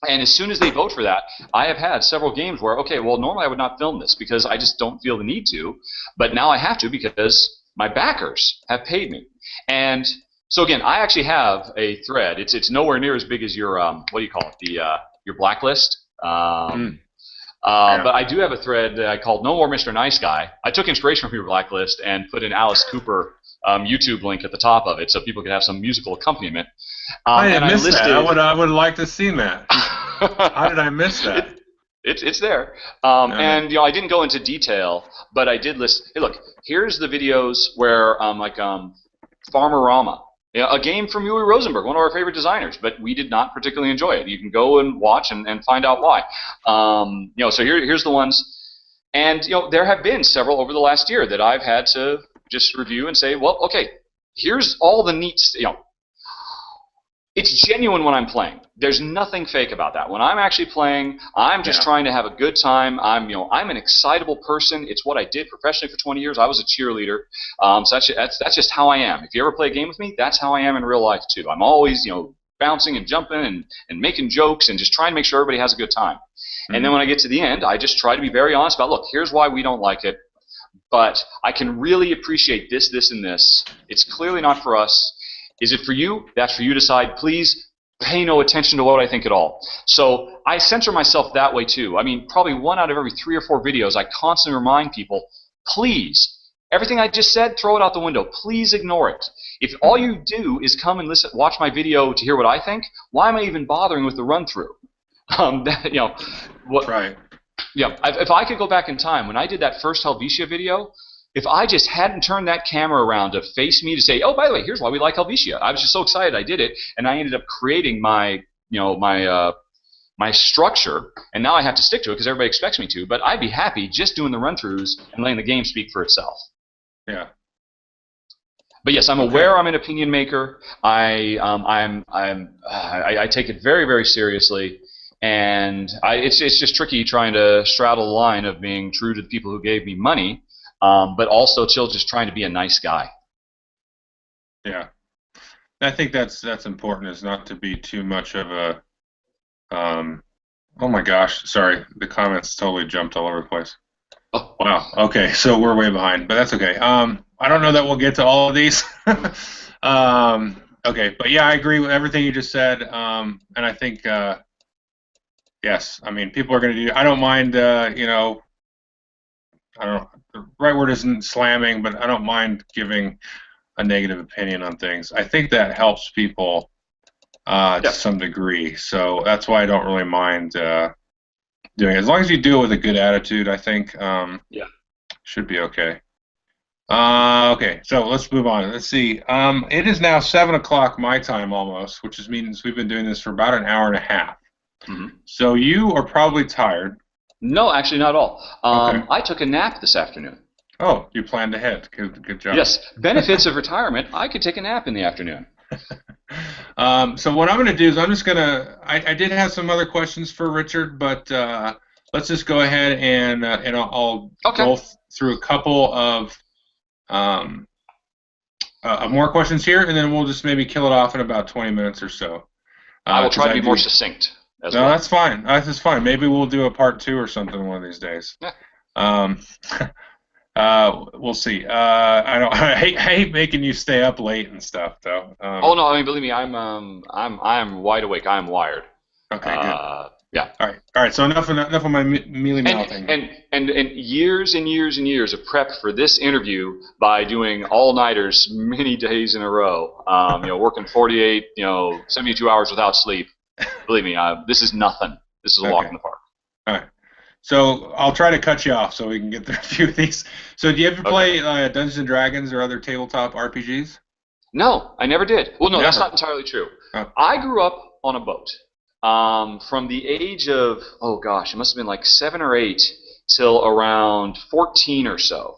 And as soon as they vote for that, I have had several games where, okay, well, normally I would not film this because I just don't feel the need to, but now I have to because my backers have paid me. And so again, I actually have a thread. It's nowhere near as big as your what do you call it? Your blacklist. Yeah. But I do have a thread that I called "No More Mr. Nice Guy." I took inspiration from your blacklist and put an Alice Cooper YouTube link at the top of it so people could have some musical accompaniment. I didn't miss that. I would like to see that. How did I miss that? It's there. And I didn't go into detail, but I did list. Hey, look, here's the videos where Farmerama, a game from Uwe Rosenberg, one of our favorite designers, but we did not particularly enjoy it. You can go and watch and find out why. So here's the ones, and there have been several over the last year that I've had to just review and say, well, okay, here's all the neat. It's genuine when I'm playing. There's nothing fake about that. When I'm actually playing, I'm just trying to have a good time. I'm an excitable person. It's what I did professionally for 20 years. I was a cheerleader. So that's just how I am. If you ever play a game with me, that's how I am in real life too. I'm always, bouncing and jumping and making jokes and just trying to make sure everybody has a good time. And then when I get to the end, I just try to be very honest about, look, here's why we don't like it, but I can really appreciate this, this, and this. It's clearly not for us. Is it for you? That's for you to decide. Please pay no attention to what I think at all. So I censor myself that way too. I mean, probably 1 out of every 3 or 4 videos, I constantly remind people, please, everything I just said, throw it out the window. Please ignore it. If all you do is come and watch my video to hear what I think, why am I even bothering with the run-through? Right. Yeah. If I could go back in time, when I did that first Helvetia video, if I just hadn't turned that camera around to face me to say, oh, by the way, here's why we like Helvetia. I was just so excited I did it, and I ended up creating my structure, and now I have to stick to it because everybody expects me to. But I'd be happy just doing the run-throughs and letting the game speak for itself. Yeah. But yes, I'm aware I'm an opinion maker. I take it very, very seriously, and it's just tricky trying to straddle the line of being true to the people who gave me money. But also still just trying to be a nice guy. Yeah, I think that's important, is not to be too much of a. Oh my gosh, sorry, the comments totally jumped all over the place. Oh. Wow. Okay, so we're way behind, but that's okay. I don't know that we'll get to all of these. Okay, but yeah, I agree with everything you just said, and I think yes, I mean people are going to do. I don't mind, I don't. The right word isn't slamming, but I don't mind giving a negative opinion on things. I think that helps people to some degree, so that's why I don't really mind doing it. As long as you do it with a good attitude, I think should be okay. Okay, so let's move on. Let's see. It is now 7 o'clock my time almost, which means we've been doing this for about an hour and a half. Mm-hmm. So you are probably tired. No, actually not at all. Okay. I took a nap this afternoon. Oh, you planned ahead. Good job. Yes. Benefits of retirement, I could take a nap in the afternoon. So what I'm going to do is I'm just going to, I did have some other questions for Richard, but let's just go ahead and I'll go through a couple of more questions here, and then we'll just maybe kill it off in about 20 minutes or so. I will try to be more succinct. No, that's fine. That's fine. Maybe we'll do a part 2 or something one of these days. Yeah. We'll see. I hate making you stay up late and stuff, though. Oh no, I mean, believe me, I'm wide awake. I'm wired. Okay, good. Yeah. All right. So enough of my mealy mouthing. And years and years and years of prep for this interview by doing all-nighters many days in a row. Working 48, 72 hours without sleep. Believe me, this is nothing. This is a walk in the park. All right. So I'll try to cut you off so we can get through a few of these. So do you ever Okay. play Dungeons and Dragons or other tabletop RPGs? No, I never did. Well, no, that's Never. not entirely true. Oh, I grew up on a boat. From the age of, oh gosh, it must have been like 7 or 8 till around 14 or so.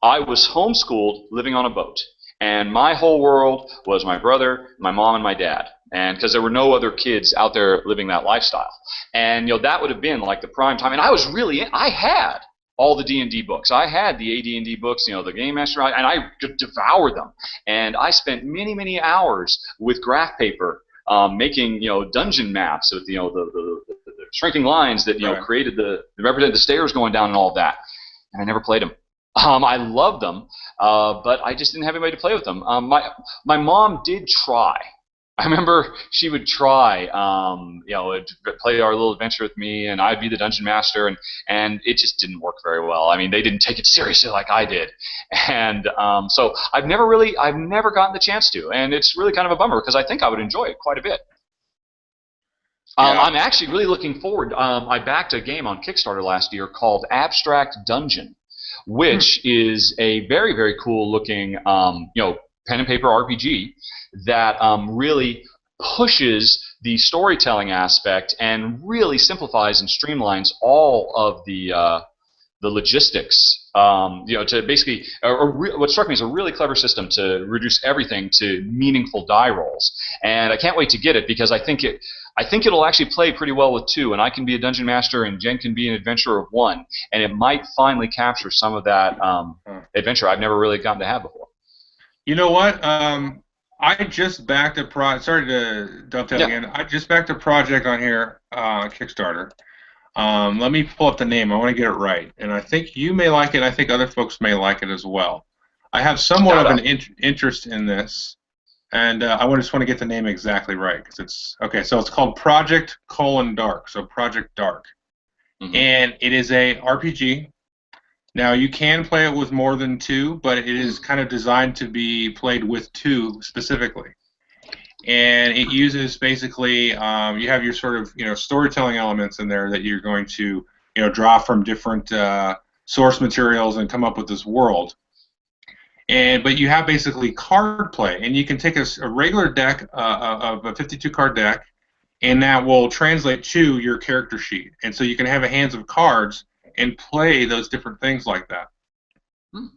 I was homeschooled living on a boat, and my whole world was my brother, my mom, and my dad. And because there were no other kids out there living that lifestyle, and that would have been like the prime time. And I was really, I had all the D&D books. I had the AD&D books, the Game Master, and I devoured them. And I spent many, many hours with graph paper making dungeon maps with the shrinking lines that right. created the represented the stairs going down and all of that. And I never played them. I loved them, but I just didn't have anybody to play with them. My mom did try. I remember she would try, play our little adventure with me, and I'd be the dungeon master, and it just didn't work very well. I mean, they didn't take it seriously like I did, and so I've never gotten the chance to, and it's really kind of a bummer because I think I would enjoy it quite a bit. Yeah. I'm actually really looking forward. I backed a game on Kickstarter last year called Abstract Dungeon, which is a very, very cool looking, pen and paper RPG that really pushes the storytelling aspect and really simplifies and streamlines all of the logistics. To basically, what struck me as a really clever system to reduce everything to meaningful die rolls. And I can't wait to get it because I think it'll actually play pretty well with two, and I can be a dungeon master, and Jen can be an adventurer of one, and it might finally capture some of that adventure I've never really gotten to have before. You know what? I just backed a project. Sorry to dovetail again. I just backed a project on here, Kickstarter. Let me pull up the name. I want to get it right, and I think you may like it. I think other folks may like it as well. I have somewhat of an interest in this, and I just want to get the name exactly right because it's okay. So it's called Project: Dark. So Project Dark, and it is a RPG. Now you can play it with more than two, but it is kind of designed to be played with two specifically. And it uses basically you have your sort of storytelling elements in there that you're going to draw from different source materials and come up with this world. But you have basically card play, and you can take a regular deck of a 52 card deck, and that will translate to your character sheet. And so you can have a hands of cards and play those different things like that,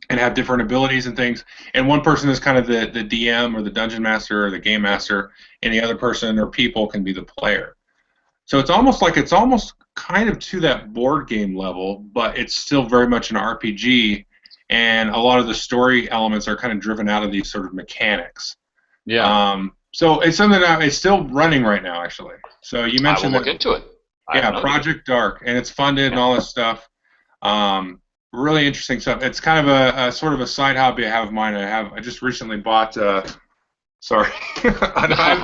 and have different abilities and things. And one person is kind of the DM or the dungeon master or the game master, and the other person or people can be the player. So it's almost kind of to that board game level, but it's still very much an RPG, and a lot of the story elements are kind of driven out of these sort of mechanics. Yeah. So it's something that it's still running right now, actually. So you mentioned I will look into it. Yeah, Project Dark, and it's funded and all this stuff. Really interesting stuff. It's kind of a sort of a side hobby I have of mine. I just recently bought. Sorry,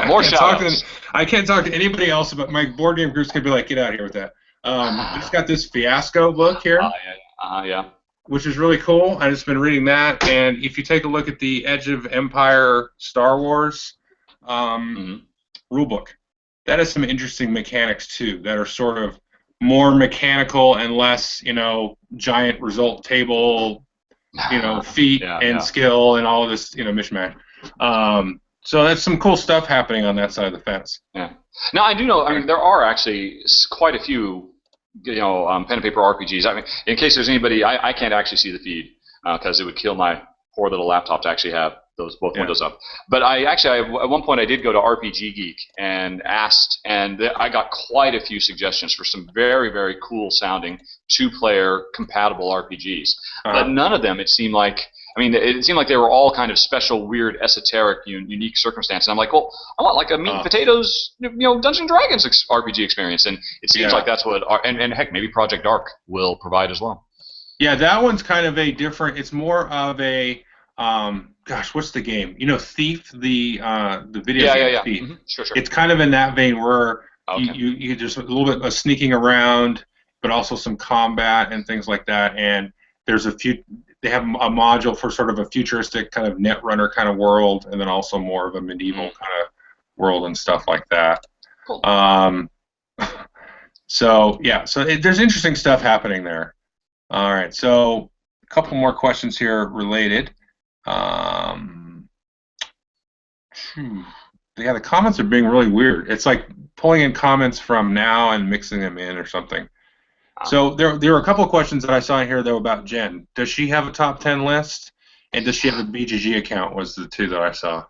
More shout-outs. I can't talk to anybody else about my board game groups. Could be like, get out of here with that. I just got this Fiasco book here, yeah, which is really cool. I've just been reading that, and if you take a look at the Edge of Empire Star Wars rulebook, that has some interesting mechanics too that are sort of more mechanical and less, giant result table, feat and skill and all of this, mishmash. So that's some cool stuff happening on that side of the fence. Yeah. Now I do know. I mean, there are actually quite a few, pen and paper RPGs. I mean, in case there's anybody, I can't actually see the feed because it would kill my poor little laptop to actually have both windows up. But at one point I did go to RPG Geek and asked, and I got quite a few suggestions for some very, very cool sounding two-player compatible RPGs. But none of them, it seemed like they were all kind of special, weird, esoteric, unique circumstances. I'm like, well, I want like a meat and potatoes, Dungeons and Dragons RPG experience, and it seems like that's what, and heck, maybe Project Dark will provide as well. Yeah, that one's kind of a different. It's more of a gosh, what's the game? Thief, the video game Thief. Mm-hmm. Sure. It's kind of in that vein where you just a little bit of sneaking around, but also some combat and things like that. And there's they have a module for sort of a futuristic kind of Netrunner kind of world, and then also more of a medieval kind of world and stuff like that. Cool. So yeah, so there's interesting stuff happening there. All right, so a couple more questions here related. Um, hmm, yeah, the comments are being really weird. It's like pulling in comments from now and mixing them in or something. So there were a couple of questions that I saw in here though about Jen. Does she have a top 10 list? And does she have a BGG account? Was the two that I saw.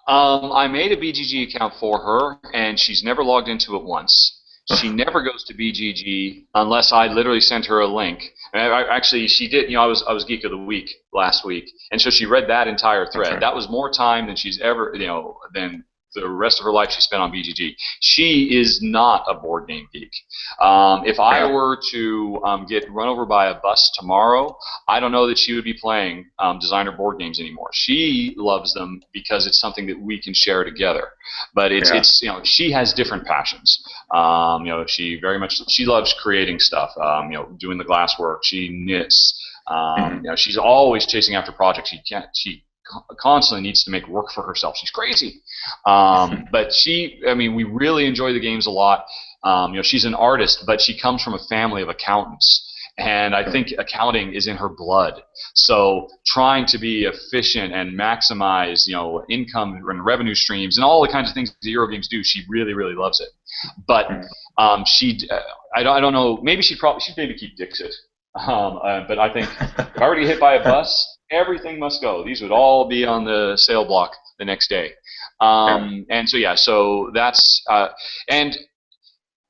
I made a BGG account for her, and she's never logged into it once. She never goes to BGG unless I literally sent her a link. And actually, she did. I was Geek of the Week last week, and so she read that entire thread. Right. That was more time than she's ever, than the rest of her life she spent on BGG. She is not a board game geek. If I were to get run over by a bus tomorrow, I don't know that she would be playing designer board games anymore. She loves them because it's something that we can share together. But it's she has different passions. She loves creating stuff. Doing the glass work. She knits. She's always chasing after projects. She constantly needs to make work for herself. She's crazy. But we really enjoy the games a lot. She's an artist, but she comes from a family of accountants. And I think accounting is in her blood. So trying to be efficient and maximize, income and revenue streams and all the kinds of things the Euro games do, she really, really loves it. But I don't know. Maybe she'd maybe keep Dixit. But I think if I were to get hit by a bus, everything must go. These would all be on the sale block the next day. And so that's and.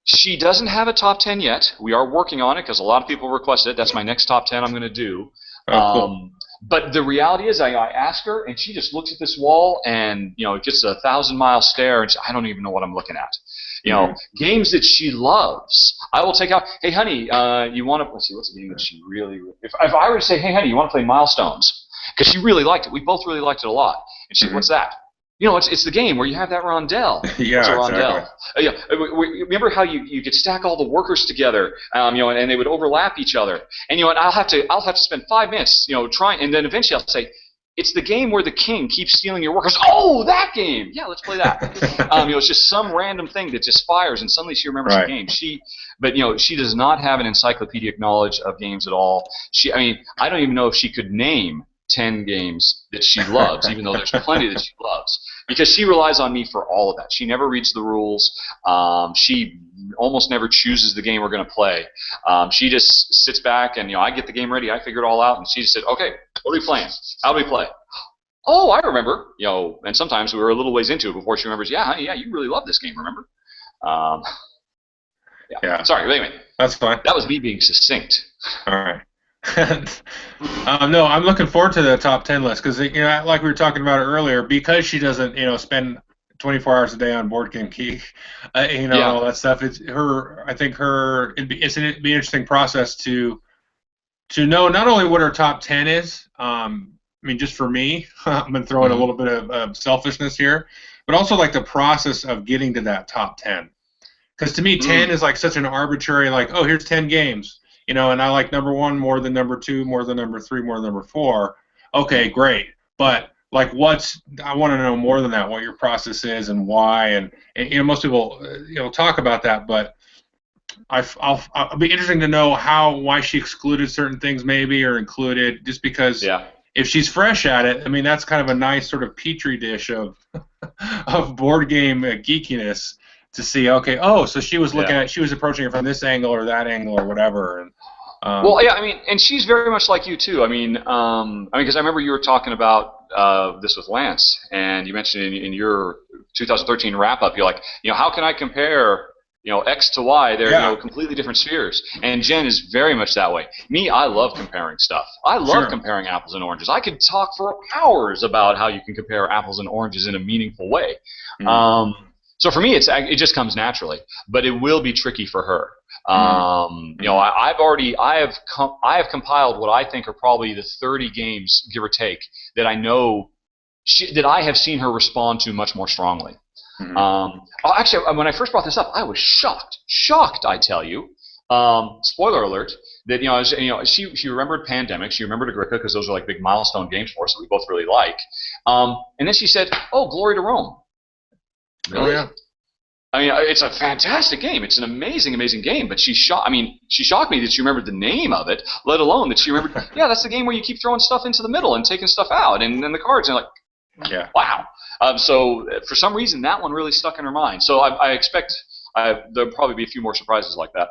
She doesn't have a top 10 yet. We are working on it because a lot of people requested it. That's my next top 10 I'm going to do. Cool. But the reality is I ask her, and she just looks at this wall and, it gets a 1,000-mile stare, and I don't even know what I'm looking at. Games that she loves. I will take out, hey, honey, you want to, let's see, what's the game that she really, if I were to say, hey, honey, you want to play Milestones? Because she really liked it. We both really liked it a lot. And she, what's that? It's the game where you have that rondelle. Yeah, what's a rondelle? Exactly. Remember how you could stack all the workers together, and they would overlap each other. And I'll have to spend 5 minutes, trying, and then eventually I'll say, it's the game where the king keeps stealing your workers. Oh, that game! Yeah, let's play that. It's just some random thing that just fires, and suddenly she remembers the game. She does not have an encyclopedic knowledge of games at all. I don't even know if she could name 10 games that she loves, even though there's plenty that she loves, because she relies on me for all of that. She never reads the rules. She almost never chooses the game we're going to play. She just sits back and, I get the game ready. I figure it all out, and she just said, okay, what are we playing? How do we play? Oh, I remember. And sometimes we were a little ways into it before she remembers, yeah, honey, yeah, you really love this game, remember? Yeah. Sorry, but anyway. That's fine. That was me being succinct. All right. No, I'm looking forward to the top 10 list because like we were talking about earlier, because she doesn't spend 24 hours a day on Board Game Geek, all that stuff. It'd be an interesting process to know not only what her top 10 is. Just for me, I'm gonna throw in a little bit of selfishness here, but also like the process of getting to that top 10. Because to me, 10 is like such an arbitrary, like, oh, here's 10 games. And I like number 1 more than number 2, more than number 3, more than number 4. Okay, great. But like, I want to know more than that. What your process is and why, and most people talk about that. But I'll be interesting to know why she excluded certain things maybe or included, just because if she's fresh at it, that's kind of a nice sort of petri dish of board game geekiness. To see, okay, so she was she was approaching it from this angle or that angle or whatever. And, and she's very much like you too. Because I remember you were talking about this with Lance, and you mentioned in your 2013 wrap up, you're like, how can I compare, X to Y? They're completely different spheres. And Jen is very much that way. Me, I love comparing stuff. I love comparing apples and oranges. I could talk for hours about how you can compare apples and oranges in a meaningful way. So for me, it just comes naturally, but it will be tricky for her. I have compiled what I think are probably the 30 games, give or take, that I know that I have seen her respond to much more strongly. Actually, when I first brought this up, I was shocked. I tell you. Spoiler alert. That she remembered Pandemic, she remembered Agricola because those are like big milestone games for us that we both really like. And then she said, "Oh, Glory to Rome." Really? I mean, it's a fantastic game. It's an amazing, amazing game. But she shocked me that she remembered the name of it, let alone that she remembered. Yeah, that's the game where you keep throwing stuff into the middle and taking stuff out, and then the cards. And like, Yeah. wow. So for some reason, that one really stuck in her mind. So I expect there'll probably be a few more surprises like that.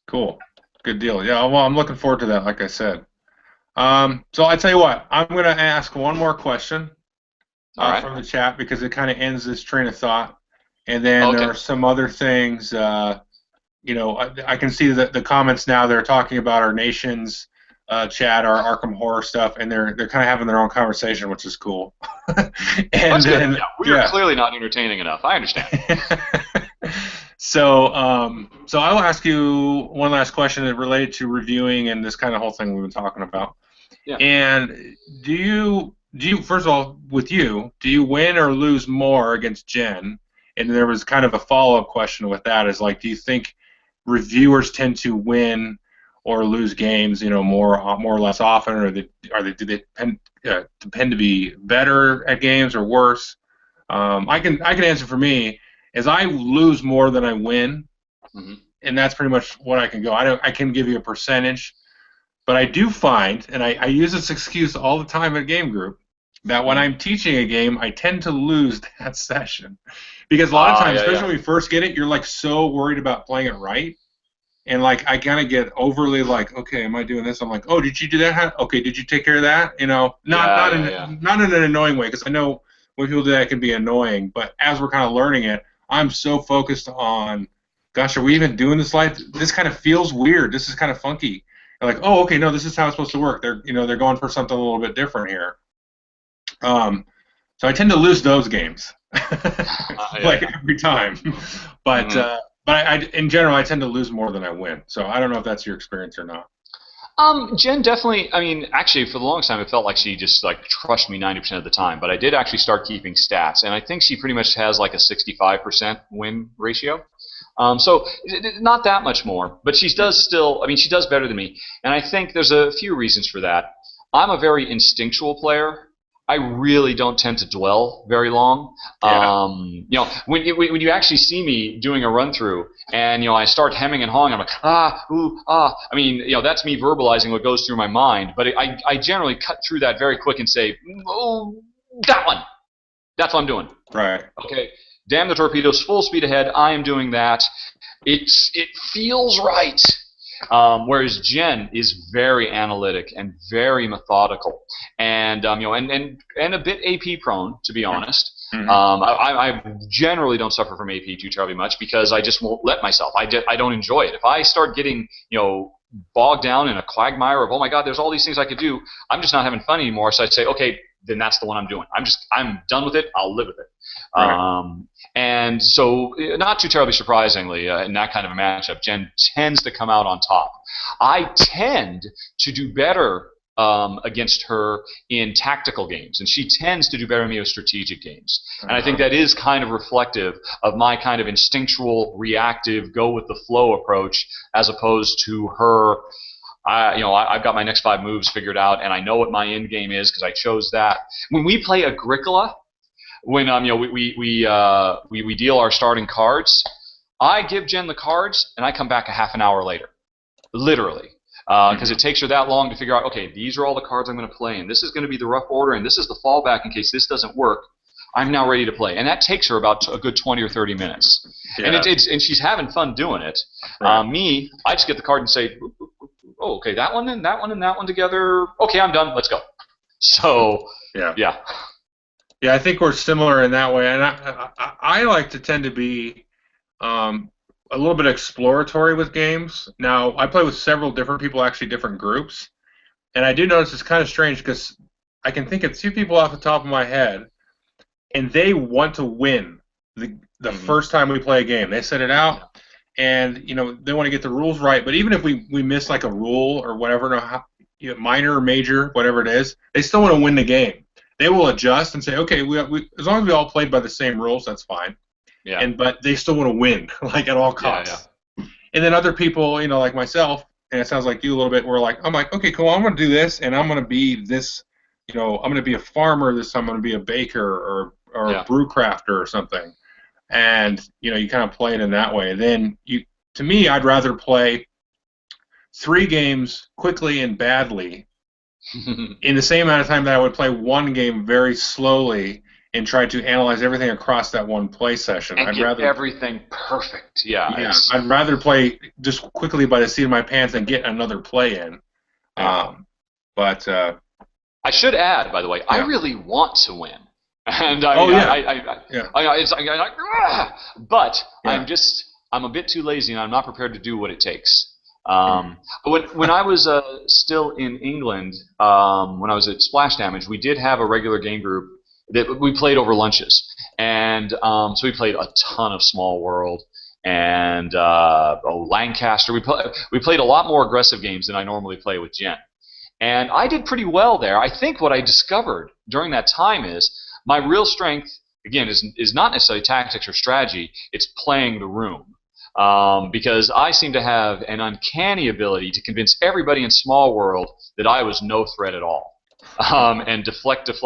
Cool. Good deal. Yeah. Well, I'm looking forward to that. Like I said. So I tell you what, I'm going to ask one more question All right. from the chat because it kind of ends this train of thought. And then Okay. there are some other things. You know, I can see that the comments now. They're talking about our nation's chat, our Arkham Horror stuff, and they're kind of having their own conversation, which is cool. And That's good. then, Yeah, we are clearly not entertaining enough. I understand. So, so I will ask you one last question related to reviewing and this kind of whole thing we've been talking about. Yeah. And do you first of all, with you, do you win or lose more against Jen? And there was kind of a follow-up question with that is like, do you think reviewers tend to win or lose games, you know, more or less often, or do they depend to be better at games or worse? I can answer for me is I lose more than I win, and that's pretty much what I can go. I can give you a percentage, but I do find, and I use this excuse all the time at game group, that when I'm teaching a game, I tend to lose that session. Because a lot of times, especially when we first get it, you're like so worried about playing it right. And like I kind of get overly like, okay, am I doing this? I'm like, oh, did you do that? Okay, did you take care of that? You know, not in an annoying way, because I know when people do that, it can be annoying. But as we're kind of learning it, I'm so focused on, gosh, are we even doing this live? This kind of feels weird. This is kind of funky. And like, oh, okay, no, this is how it's supposed to work. They're going for something a little bit different here. So I tend to lose those games, like every time. But I in general, I tend to lose more than I win. So I don't know if that's your experience or not. Jen definitely. I mean, actually, for the longest time, it felt like she just like crushed me 90% of the time. But I did actually start keeping stats, and I think she pretty much has like a 65% win ratio. So not that much more, but she does still. I mean, she does better than me, and I think there's a few reasons for that. I'm a very instinctual player. I really don't tend to dwell very long. Yeah. You know, when you actually see me doing a run through, and you know, I start hemming and hawing, I'm like, I mean, you know, that's me verbalizing what goes through my mind. But I generally cut through that very quick and say, oh, that one. That's what I'm doing. Right. Okay. Damn the torpedoes, full speed ahead. I am doing that. It feels right. Whereas Jen is very analytic and very methodical, and you know, and a bit AP prone, to be honest. I generally don't suffer from AP too terribly much because I just won't let myself. I don't enjoy it. If I start getting, you know, bogged down in a quagmire of, oh my God, there's all these things I could do, I'm just not having fun anymore. So I say, okay, then that's the one I'm doing. I'm done with it. I'll live with it. Right. And so, not too terribly surprisingly, in that kind of a matchup, Jen tends to come out on top. I tend to do better against her in tactical games, and she tends to do better than me with strategic games. And I think that is kind of reflective of my kind of instinctual, reactive, go with the flow approach, as opposed to her. I've got my next 5 moves figured out, and I know what my end game is because I chose that. When we play Agricola, when we deal our starting cards, I give Jen the cards, and I come back a half an hour later, literally, because it takes her that long to figure out, okay, these are all the cards I'm going to play, and this is going to be the rough order, and this is the fallback in case this doesn't work. I'm now ready to play, and that takes her about a good 20 or 30 minutes, and and she's having fun doing it. Right. Me, I just get the card and say, oh, okay, that one and that one and that one together. Okay, I'm done. Let's go. So yeah. I think we're similar in that way, and I like to tend to be a little bit exploratory with games. Now, I play with several different people, actually different groups, and I do notice it's kind of strange because I can think of 2 people off the top of my head, and they want to win the first time we play a game. They set it out, and you know they want to get the rules right. But even if we miss like a rule or whatever, minor or major, whatever it is, they still want to win the game. They will adjust and say, okay, we as long as we all played by the same rules, that's fine. Yeah. But they still want to win, like at all costs. Yeah. And then other people, you know, like myself, and it sounds like you a little bit, I'm like, okay, cool, I'm going to do this, and I'm going to be this, you know, I'm going to be a farmer this time, I'm going to be a baker or a brew crafter or something. and you kind of play it in that way. Then to me, I'd rather play 3 games quickly and badly in the same amount of time that I would play one game very slowly and try to analyze everything across that one play session. And get everything perfect. Yeah. I'd rather play just quickly by the seat of my pants and get another play in. Yeah. But I should add, by the way, yeah. I really want to win. And but I'm a bit too lazy, and I'm not prepared to do what it takes. When I was still in England, when I was at Splash Damage, we did have a regular game group that we played over lunches, and so we played a ton of Small World and Lancaster. We played a lot more aggressive games than I normally play with Jen, and I did pretty well there. I think what I discovered during that time is my real strength, again, is not necessarily tactics or strategy. It's playing the room. Because I seem to have an uncanny ability to convince everybody in Small World that I was no threat at all, and deflect. And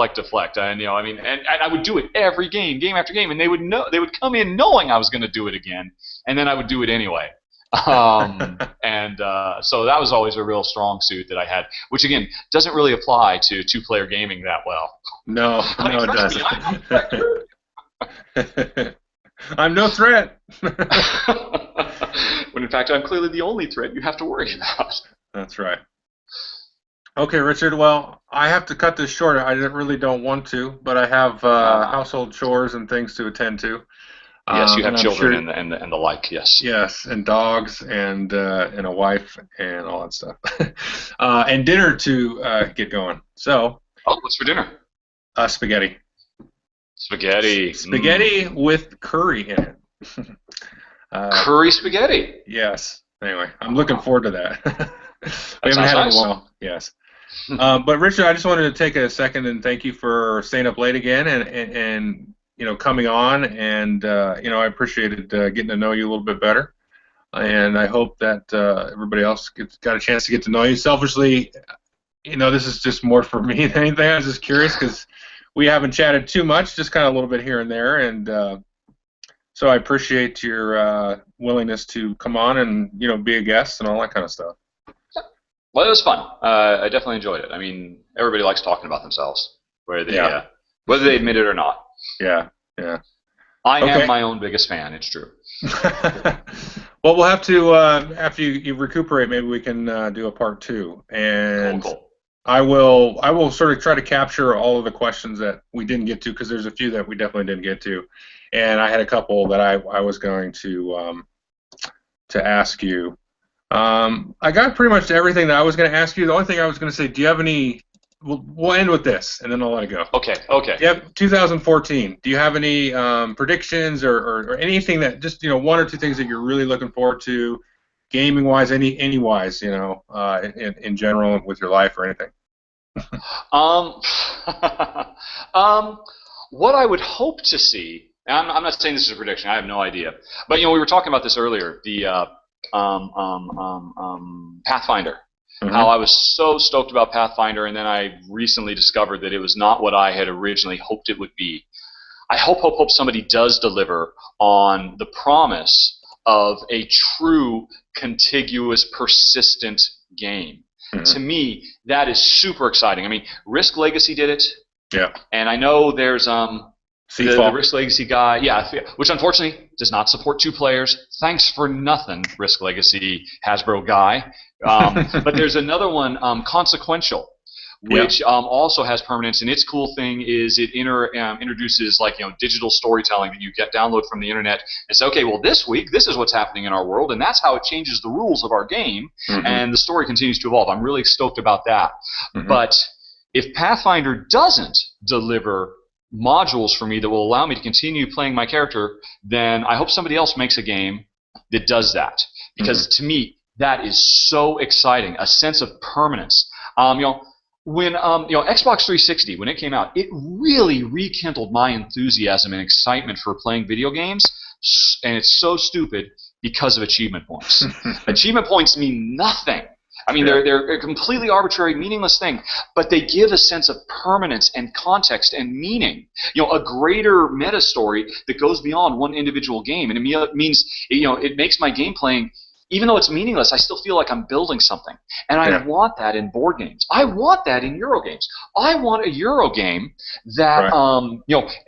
I would do it every game after game, and they would come in knowing I was going to do it again, and then I would do it anyway. So that was always a real strong suit that I had, which again doesn't really apply to 2-player gaming that well. No, it doesn't. I'm no threat. When in fact I'm clearly the only threat you have to worry about. That's right. Okay, Richard. Well, I have to cut this short. I really don't want to, but I have household chores and things to attend to. Yes, you have children and the like. Yes. Yes, and dogs and a wife and all that stuff, and dinner to get going. So. Oh, what's for dinner? Spaghetti. Spaghetti with curry in it. Curry spaghetti. Yes. Anyway, I'm looking forward to that. We haven't That sounds had it in nice. a while. Yes. But Richard, I just wanted to take a second and thank you for staying up late again and coming on, and I appreciated getting to know you a little bit better. And I hope that everybody else got a chance to get to know you. Selfishly, this is just more for me than anything. I was just curious because we haven't chatted too much, just kind of a little bit here and there, and so I appreciate your willingness to come on and be a guest and all that kind of stuff. Well, it was fun. I definitely enjoyed it. I mean, everybody likes talking about themselves, whether they admit it or not. Yeah. I am my own biggest fan. It's true. Well, we'll have to after you recuperate, maybe we can do a part 2, and. Cool. I will sort of try to capture all of the questions that we didn't get to, because there's a few that we definitely didn't get to, and I had a couple that I was going to ask you. I got pretty much everything that I was going to ask you. The only thing I was going to say, do you have any? We'll end with this, and then I'll let it go. Okay. Yep. 2014. Do you have any predictions or anything that just 1 or 2 things that you're really looking forward to, gaming wise, any wise, in general with your life or anything? What I would hope to see, and I'm not saying this is a prediction, I have no idea, but we were talking about this earlier, the Pathfinder. Mm-hmm. How I was so stoked about Pathfinder, and then I recently discovered that it was not what I had originally hoped it would be. I hope somebody does deliver on the promise of a true, contiguous, persistent game. Mm-hmm. To me, that is super exciting. I mean, Risk Legacy did it. Yeah. And I know there's the Risk Legacy guy, which unfortunately does not support 2 players. Thanks for nothing, Risk Legacy Hasbro guy. But there's another one, Consequential, which also has permanence, and its cool thing is it introduces digital storytelling that you get download from the internet and say, okay, well this week this is what's happening in our world, and that's how it changes the rules of our game, and the story continues to evolve. I'm really stoked about that. But if Pathfinder doesn't deliver modules for me that will allow me to continue playing my character, then I hope somebody else makes a game that does that, because to me that is so exciting, a sense of permanence. When Xbox 360, when it came out, it really rekindled my enthusiasm and excitement for playing video games, and it's so stupid because of achievement points. Achievement points mean nothing I mean, they're a completely arbitrary, meaningless thing, but they give a sense of permanence and context and meaning. A greater meta story that goes beyond one individual game, and it means it makes my game playing. Even though it's meaningless, I still feel like I'm building something. And I want that in board games. I want that in Euro games. I want a Euro game that,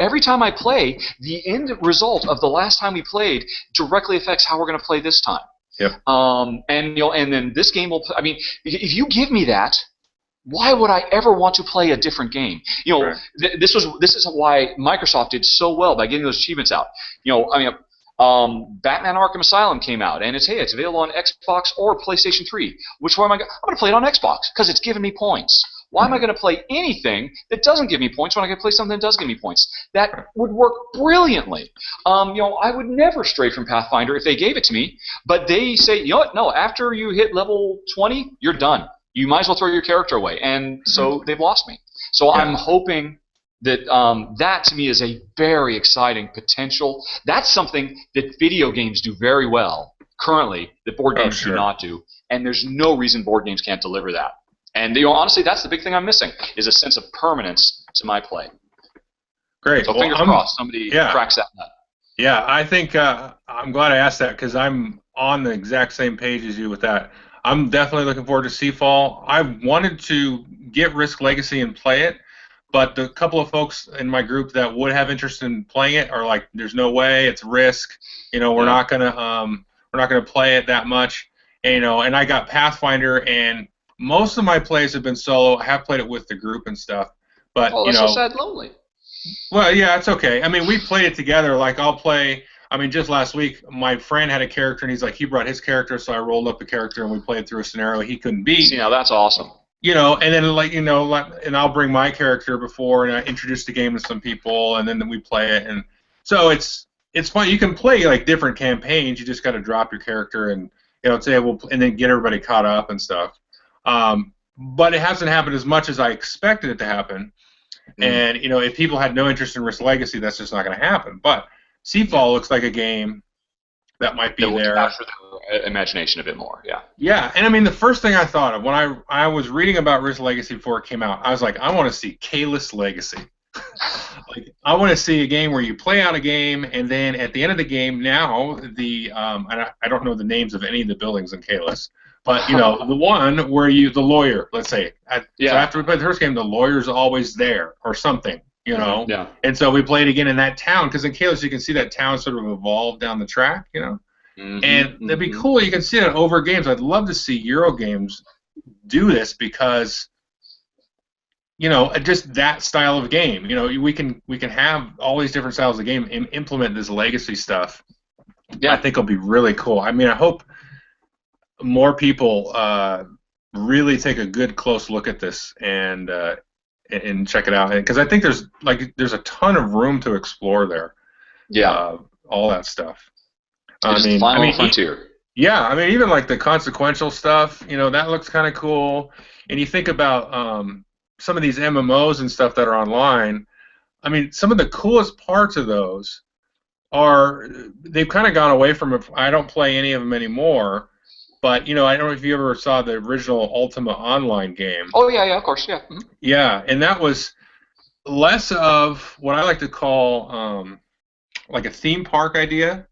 every time I play, the end result of the last time we played directly affects how we're going to play this time. Yep. And then this game will. I mean, if you give me that, why would I ever want to play a different game? This is why Microsoft did so well by getting those achievements out. Batman Arkham Asylum came out, and it's available on Xbox or PlayStation 3. Which one I'm going to play it on Xbox because it's giving me points. Why am I going to play anything that doesn't give me points when I can play something that does give me points? That would work brilliantly. I would never stray from Pathfinder if they gave it to me, but they say, no, after you hit level 20, you're done. You might as well throw your character away, and so they've lost me. So I'm hoping that that to me is a very exciting potential. That's something that video games do very well currently that board games do not do, and there's no reason board games can't deliver that. And honestly, that's the big thing I'm missing is a sense of permanence to my play. Great. So fingers crossed, somebody cracks that nut. Yeah, I think I'm glad I asked that because I'm on the exact same page as you with that. I'm definitely looking forward to Seafall. I wanted to get Risk Legacy and play it, but the couple of folks in my group that would have interest in playing it are like, "There's no way. It's Risk. We're not gonna play it that much." And I got Pathfinder, and most of my plays have been solo. I have played it with the group and stuff, but that's so sad, lonely. Well, yeah, it's okay. I mean, we played it together. Like I'll play. I mean, just last week, my friend had a character, and he brought his character, so I rolled up the character, and we played through a scenario he couldn't beat. See, now that's awesome. And then and I'll bring my character before, and I introduce the game to some people, and then we play it, and so it's fun. You can play like different campaigns. You just got to drop your character and and then get everybody caught up and stuff. But it hasn't happened as much as I expected it to happen. And if people had no interest in Risk Legacy, that's just not going to happen. But Seafall looks like a game that might be there. Capture their imagination a bit more, yeah. Yeah, and I mean the first thing I thought of when I was reading about Risk Legacy before it came out, I was like, I want to see Kalis Legacy. Like I want to see a game where you play out a game, and then at the end of the game, now and I don't know the names of any of the buildings in Kalis. But the one where the lawyer, let's say, so after we played the first game, the lawyer's always there or something, Yeah. And so we played again in that town because in Kalis you can see that town sort of evolve down the track, And it'd be cool. You can see that over games. I'd love to see Euro games do this because, just that style of game. We can have all these different styles of game and implement this legacy stuff. Yeah, I think it'll be really cool. I mean, I hope more people really take a good close look at this and check it out, because I think there's a ton of room to explore there. Yeah, all that stuff. The final frontier. I mean, even like the consequential stuff, that looks kind of cool. And you think about some of these MMOs and stuff that are online. I mean, some of the coolest parts of those they've kind of gone away from it. I don't play any of them anymore. But, I don't know if you ever saw the original Ultima Online game. Oh, yeah, of course, yeah. Mm-hmm. Yeah, and that was less of what I like to call like a theme park idea,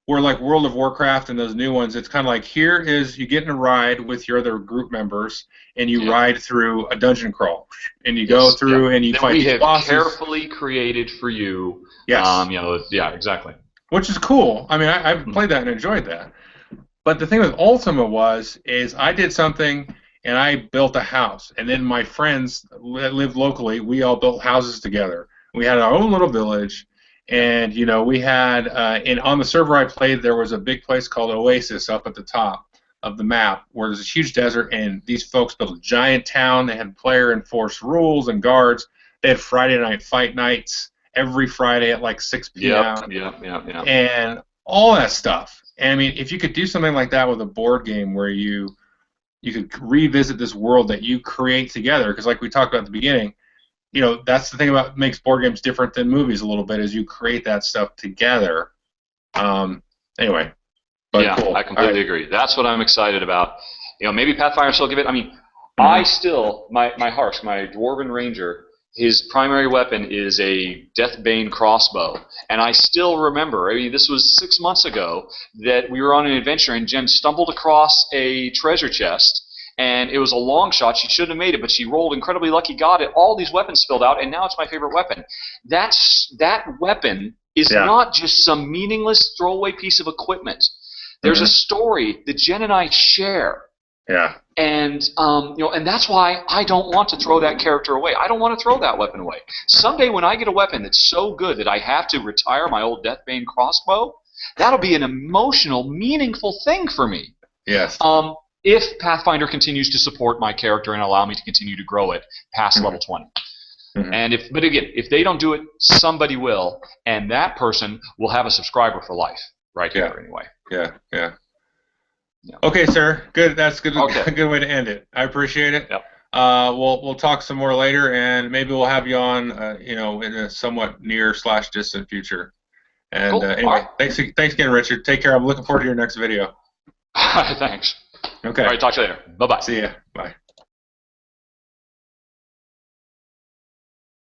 where like World of Warcraft and those new ones, it's kind of like you get in a ride with your other group members, and you ride through a dungeon crawl, and you go through and you fight these bosses. We have carefully created for you. Yes. Exactly. Which is cool. I mean, I've played that and enjoyed that. But the thing with Ultima is I did something and I built a house, and then my friends that lived locally, we all built houses together. We had our own little village, and we had on the server I played, there was a big place called Oasis up at the top of the map where there's a huge desert, and these folks built a giant town. They had player-enforced rules and guards. They had Friday night fight nights every Friday at like 6 p.m. Yep. And all that stuff. And I mean, if you could do something like that with a board game where you could revisit this world that you create together, because like we talked about at the beginning, that's the thing about makes board games different than movies a little bit, is you create that stuff together. Anyway. But yeah, cool. I completely agree. That's what I'm excited about. Maybe Pathfinder still give it. I mean, I still my Harsh, my Dwarven Ranger. His primary weapon is a Deathbane crossbow, and I still remember. I mean, this was 6 months ago that we were on an adventure, and Jen stumbled across a treasure chest. And it was a long shot. She shouldn't have made it, but she rolled incredibly lucky, got it. All these weapons spilled out, and now it's my favorite weapon. That weapon is not just some meaningless throwaway piece of equipment. There's a story that Jen and I share. Yeah. And and that's why I don't want to throw that character away. I don't want to throw that weapon away. Someday when I get a weapon that's so good that I have to retire my old Deathbane crossbow, that'll be an emotional, meaningful thing for me. Yes. If Pathfinder continues to support my character and allow me to continue to grow it past level 20. And but again, if they don't do it, somebody will, and that person will have a subscriber for life, right here anyway. Yeah. Okay, sir. Good. That's good. A good way to end it. I appreciate it. Yep. We'll talk some more later, and maybe we'll have you on, in a somewhat near/distant future. And cool. Anyway, thanks again, Richard. Take care. I'm looking forward to your next video. Thanks. Okay. All right. Talk to you later. Bye-bye. See ya. Bye.